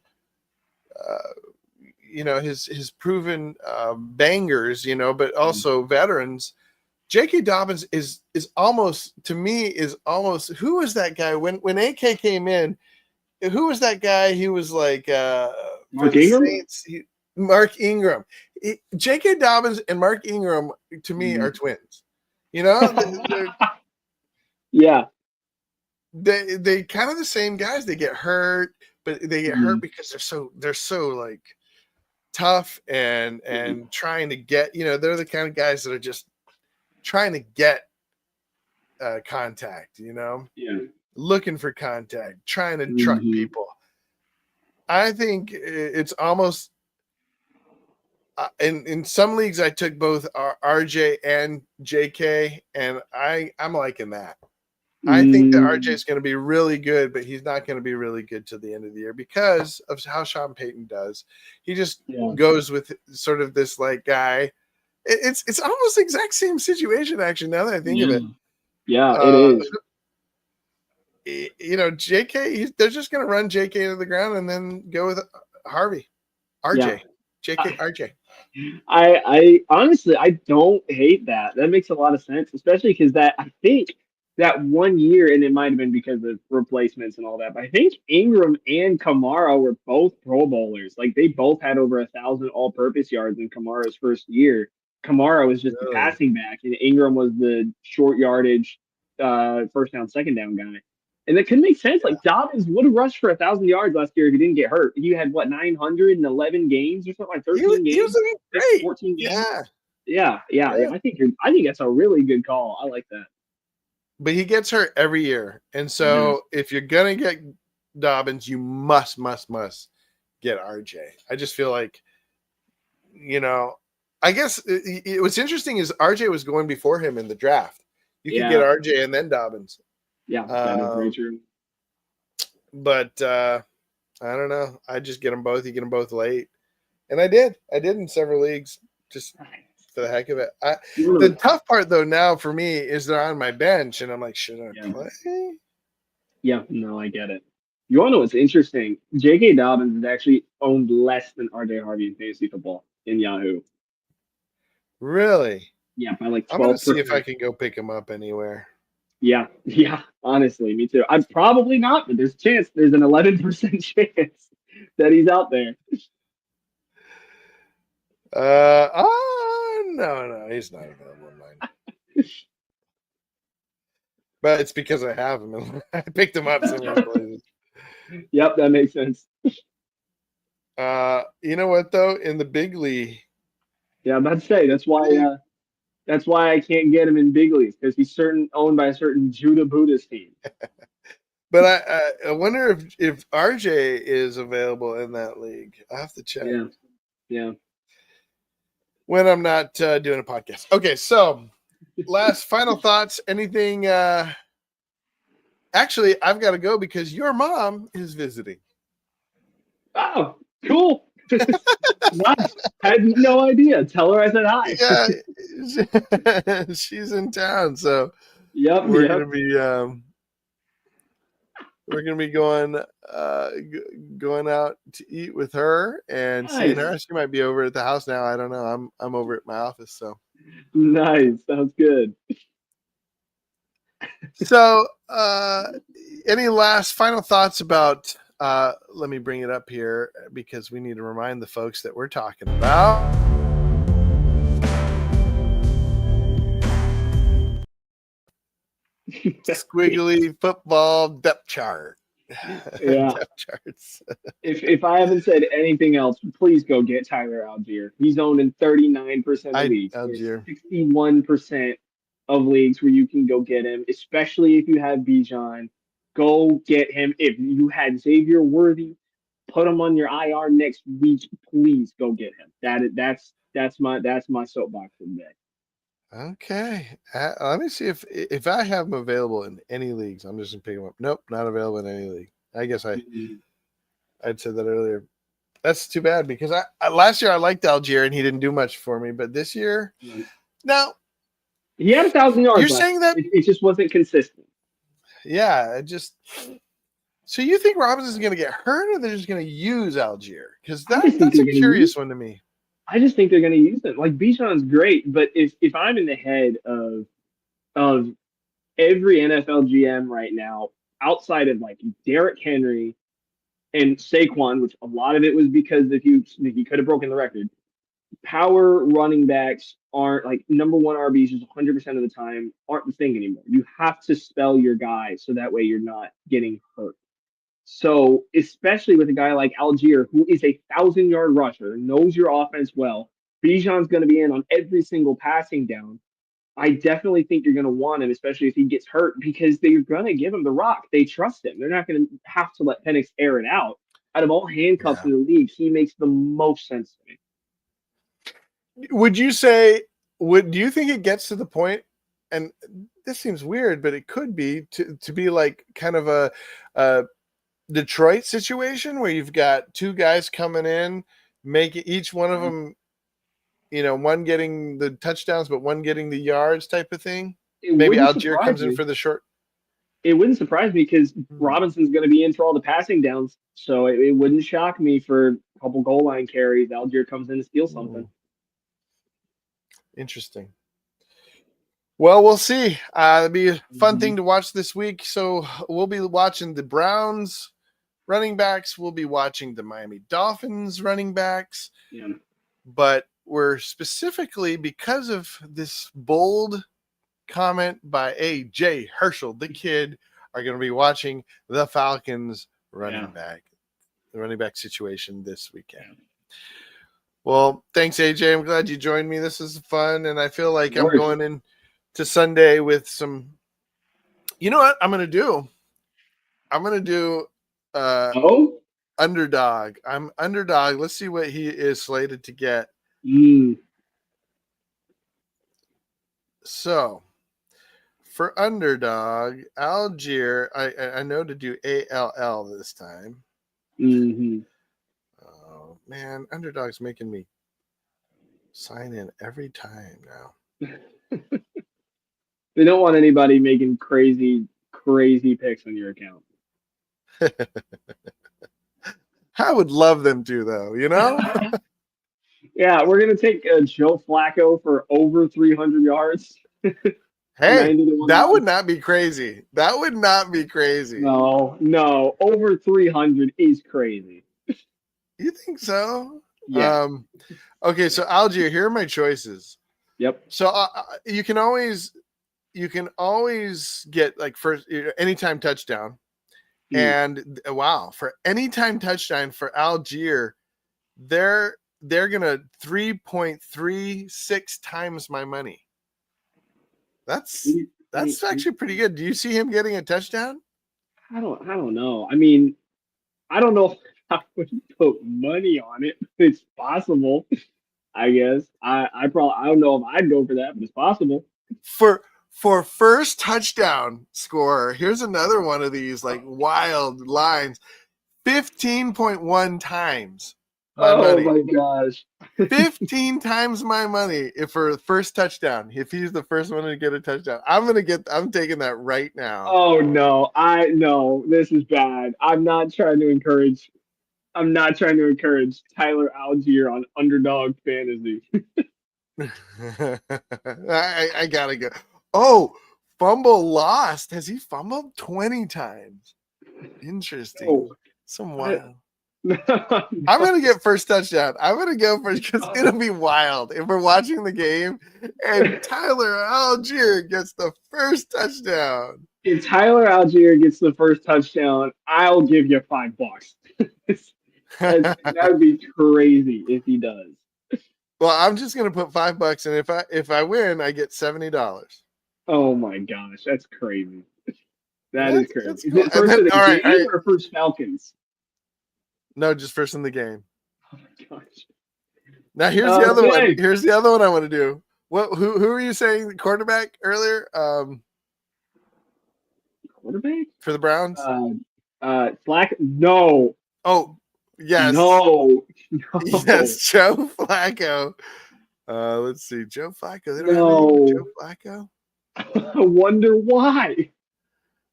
his proven bangers, but also veterans. J.K. Dobbins is almost, to me, who was that guy when AK came in? Who was that guy? He was like Mark Ingram. Saints, Mark Ingram. J.K. Dobbins and Mark Ingram to me are twins. Yeah. They kind of the same guys. They get hurt, but they get hurt because they're so like tough and trying to get. They're the kind of guys that are just trying to get contact. Looking for contact, trying to truck people. I think it's almost in some leagues I took both RJ and JK, and I'm liking that. I think that RJ is going to be really good, but he's not going to be really good to the end of the year because of how Sean Payton does. He just goes with sort of this like guy. It's almost the exact same situation actually. Now that I think of it, it is. JK, they're just going to run JK to the ground and then go with RJ, JK, RJ. I honestly, I don't hate that. That makes a lot of sense, especially because I think that 1 year, and it might have been because of replacements and all that, but I think Ingram and Kamara were both Pro Bowlers. Like they both had over 1,000 all-purpose yards in Kamara's first year. Kamara was just the passing back, and Ingram was the short yardage, first down, second down guy. And that could make sense. Yeah. Like Dobbins would have rushed for 1,000 yards last year if he didn't get hurt. He had 911 games or something, like 13 games. He was looking great. 14 games. Yeah. I think that's a really good call. I like that. But he gets hurt every year, and so if you're gonna get Dobbins, you must get RJ. I just feel like, I guess what's interesting is RJ was going before him in the draft. You could get RJ and then Dobbins. Yeah, that is very true. But I don't know. I just get them both. You get them both late, and I did in several leagues just for the heck of it. The tough part though now for me is they're on my bench, and I'm like, should I play? Yeah, no, I get it. You want to know what's interesting? J.K. Dobbins is actually owned less than R.J. Harvey in fantasy football in Yahoo. Really? Yeah, by like 12%. I'm gonna see if I can go pick him up anywhere. Yeah, honestly, me too. I'm probably not, but there's a chance. There's an 11% chance that he's out there. No, he's not available in mine. But it's because I have him. I picked him up. Yep, that makes sense. You know what though? In the big league. Yeah, I'm about to say that's why I can't get him in big leagues because he's owned by a certain Judah Buddhist team. But I wonder if RJ is available in that league. I have to check. Yeah. When I'm not doing a podcast. Okay, so final thoughts. Anything? Actually, I've got to go because your mom is visiting. Oh, cool. Nice. I had no idea. Tell her I said hi. Yeah, she's in town, so we're gonna be going out to eat with her and seeing her. She might be over at the house now. I don't know. I'm over at my office, so nice. Sounds good. So, any last final thoughts about let me bring it up here because we need to remind the folks that we're talking about squiggly football depth chart. Yeah. Depth charts. If I haven't said anything else, please go get Tyler Algier. He's owned in 39% of leagues. There's Algier. 61% of leagues where you can go get him, especially if you have Bijan. Go get him. If you had Xavier Worthy, put him on your IR next week. Please go get him. That's my soapbox for the day. Okay. Let me see if I have them available in any leagues. I'm just gonna pick them up. Nope, not available in any league. I guess I'd said that earlier. That's too bad because I last year I liked Algier and he didn't do much for me, but this year, now He had 1,000 yards you're last saying year. that, It just wasn't consistent. yeah, it just. So you think Robinson's going to get hurt, or they're just going to use Algier? Because I just think that's they're a going to use. curious one to me. I just think they're going to use it. Like Bijan's great, but if I'm in the head of every NFL GM right now, outside of like Derrick Henry and Saquon, which a lot of it was because if he could have broken the record. Power running backs aren't like number one RBs just 100% of the time aren't the thing anymore. You have to spell your guy so that way you're not getting hurt. So, especially with a guy like Algier, who is a 1,000 yard rusher, knows your offense well, Bijan's going to be in on every single passing down. I definitely think you're going to want him, especially if he gets hurt, because they're going to give him the rock. They trust him. They're not going to have to let Penix air it out. Out of all handcuffs Yeah. in the league, he makes the most sense to me. Would you say? Do you think it gets to the point? And this seems weird, but it could be to be like kind of a Detroit situation where you've got two guys coming in, make each one of them, one getting the touchdowns, but one getting the yards type of thing. It Maybe wouldn't Algier surprise comes in me. for the short. It wouldn't surprise me because Robinson's going to be in for all the passing downs. So it wouldn't shock me for a couple goal line carries. Algier comes in to steal something. Interesting. Well, we'll see. It'll be a fun thing to watch this week. So we'll be watching the Browns running backs. We'll be watching the Miami Dolphins running backs. Yeah. But we're specifically, because of this bold comment by A.J. Herschel, the kid, are going to be watching the Falcons running back, the running back situation this weekend. Well, thanks, AJ. I'm glad you joined me. This is fun, and I feel like I'm going into Sunday with some. You know what I'm going to do? I'm going to do underdog. I'm underdog. Let's see what he is slated to get. So, for underdog, Algier, I know to do ALL this time. Oh, man, underdog's making me sign in every time now. They don't want anybody making crazy picks on your account. I would love them to, though, Yeah, we're going to take Joe Flacco for over 300 yards. Hey, that would not be crazy. That would not be crazy. No, over 300 is crazy. You think so? Yeah. Okay, so Algier, here are my choices. Yep. So you can always get like first anytime touchdown, and wow, for anytime touchdown for Algier, they're gonna 3.36 times my money. That's actually pretty good. Do you see him getting a touchdown? I don't know. I mean, I don't know if I would put money on it. It's possible, I guess. I don't know if I'd go for that, but it's possible. For first touchdown scorer, here's another one of these like wild lines. 15.1 times my money. Oh my gosh. 15 times my money for the first touchdown. If he's the first one to get a touchdown, I'm taking that right now. Oh no, this is bad. I'm not trying to encourage Tyler Algier on underdog fantasy. I gotta go. Oh, fumble lost. Has he fumbled 20 times? Interesting. Some I- wild. I'm gonna get first touchdown. I'm gonna go first because it'll be wild if we're watching the game and Tyler Algier gets the first touchdown. If Tyler Algier gets the first touchdown, I'll give you $5. That would be crazy if he does. Well, I'm just gonna put $5, and if I win, I get $70. Oh my gosh, that's crazy. That is crazy. That's Is cool. it And first then, of the all right. game or first Falcons? No, just first in the game. Oh my gosh. Now here's the other one. Okay. Here's the other one I want to do. What? Who were you saying the quarterback earlier? Quarterback? For the Browns. Flack? No, Oh, yes, no, yes, Joe Flacco. Let's see, Joe Flacco. They don't have anything with Joe Flacco. I wonder why.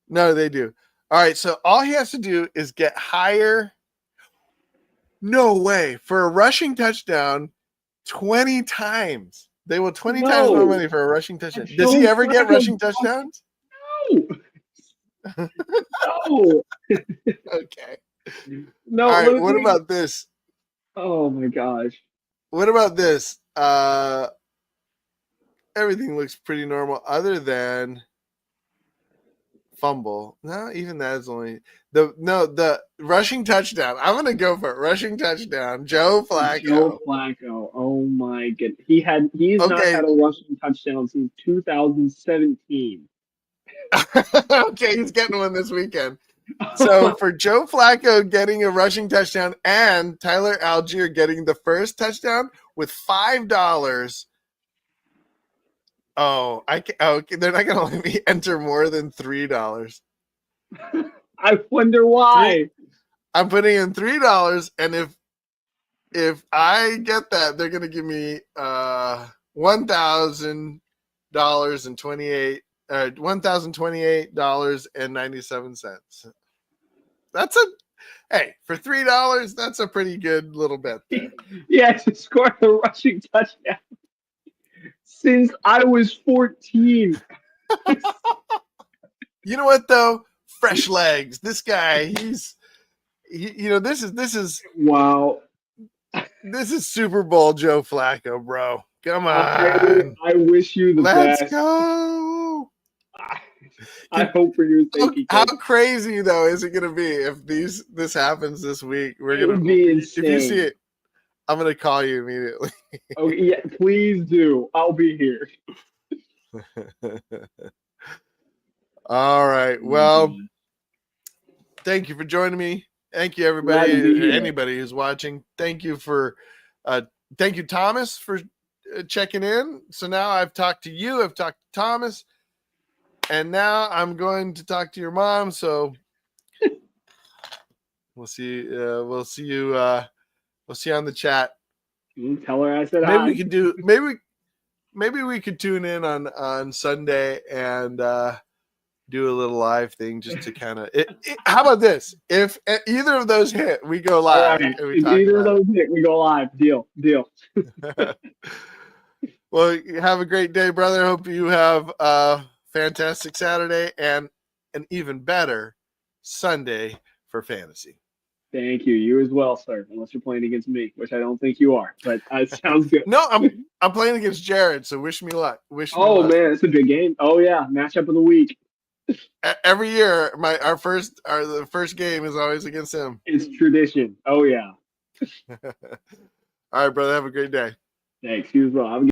No, they do. All right, so all he has to do is get higher. No way for a rushing touchdown 20 times. They will 20 times more money for a rushing touchdown. Does he ever get rushing touchdowns? No. No. Okay. No. All right, what about this? Oh my gosh. What about this? Everything looks pretty normal other than fumble. No, even that is only the rushing touchdown. I'm gonna go for it. Rushing touchdown. Joe Flacco. Joe Flacco. Oh my goodness. He's not had a rushing touchdown since 2017. Okay, he's getting one this weekend. So for Joe Flacco getting a rushing touchdown and Tyler Algier getting the first touchdown with $5. Oh, they're not gonna let me enter more than $3. I wonder why. I'm putting in $3, and if I get that, they're gonna give me $1,028.97. That's for $3, that's a pretty good little bet there. Yeah, to score a rushing touchdown since I was 14. You know what though? Fresh legs. This guy, this is Wow. This is Super Bowl Joe Flacco, bro. Come on. I wish you the Let's best. go. I hope for your sake. How crazy though is it gonna be if this happens this week? It would be insane. If you see it, I'm gonna call you immediately. Oh yeah, please do. I'll be here. All right. Well, thank you for joining me. Thank you, everybody. Anybody who's watching. Thank you, Thomas, for checking in. So now I've talked to you. I've talked to Thomas, and now I'm going to talk to your mom. So we'll see. We'll see you. We'll see you on the chat. Tell her I said maybe hi. We could do. Maybe we could tune in on Sunday and do a little live thing just to kind of. How about this? If either of those hit, we go live. Right. If either of those hit, we go live. Deal. Well, have a great day, brother. Hope you have a fantastic Saturday and an even better Sunday for fantasy. Thank you. You as well, sir. Unless you're playing against me, which I don't think you are, but it sounds good. No, I'm playing against Jared, so wish me luck. Man, it's a big game. Oh yeah, matchup of the week. Every year, the first game is always against him. It's tradition. Oh yeah. All right, brother. Have a great day. Thanks. You as well. Have a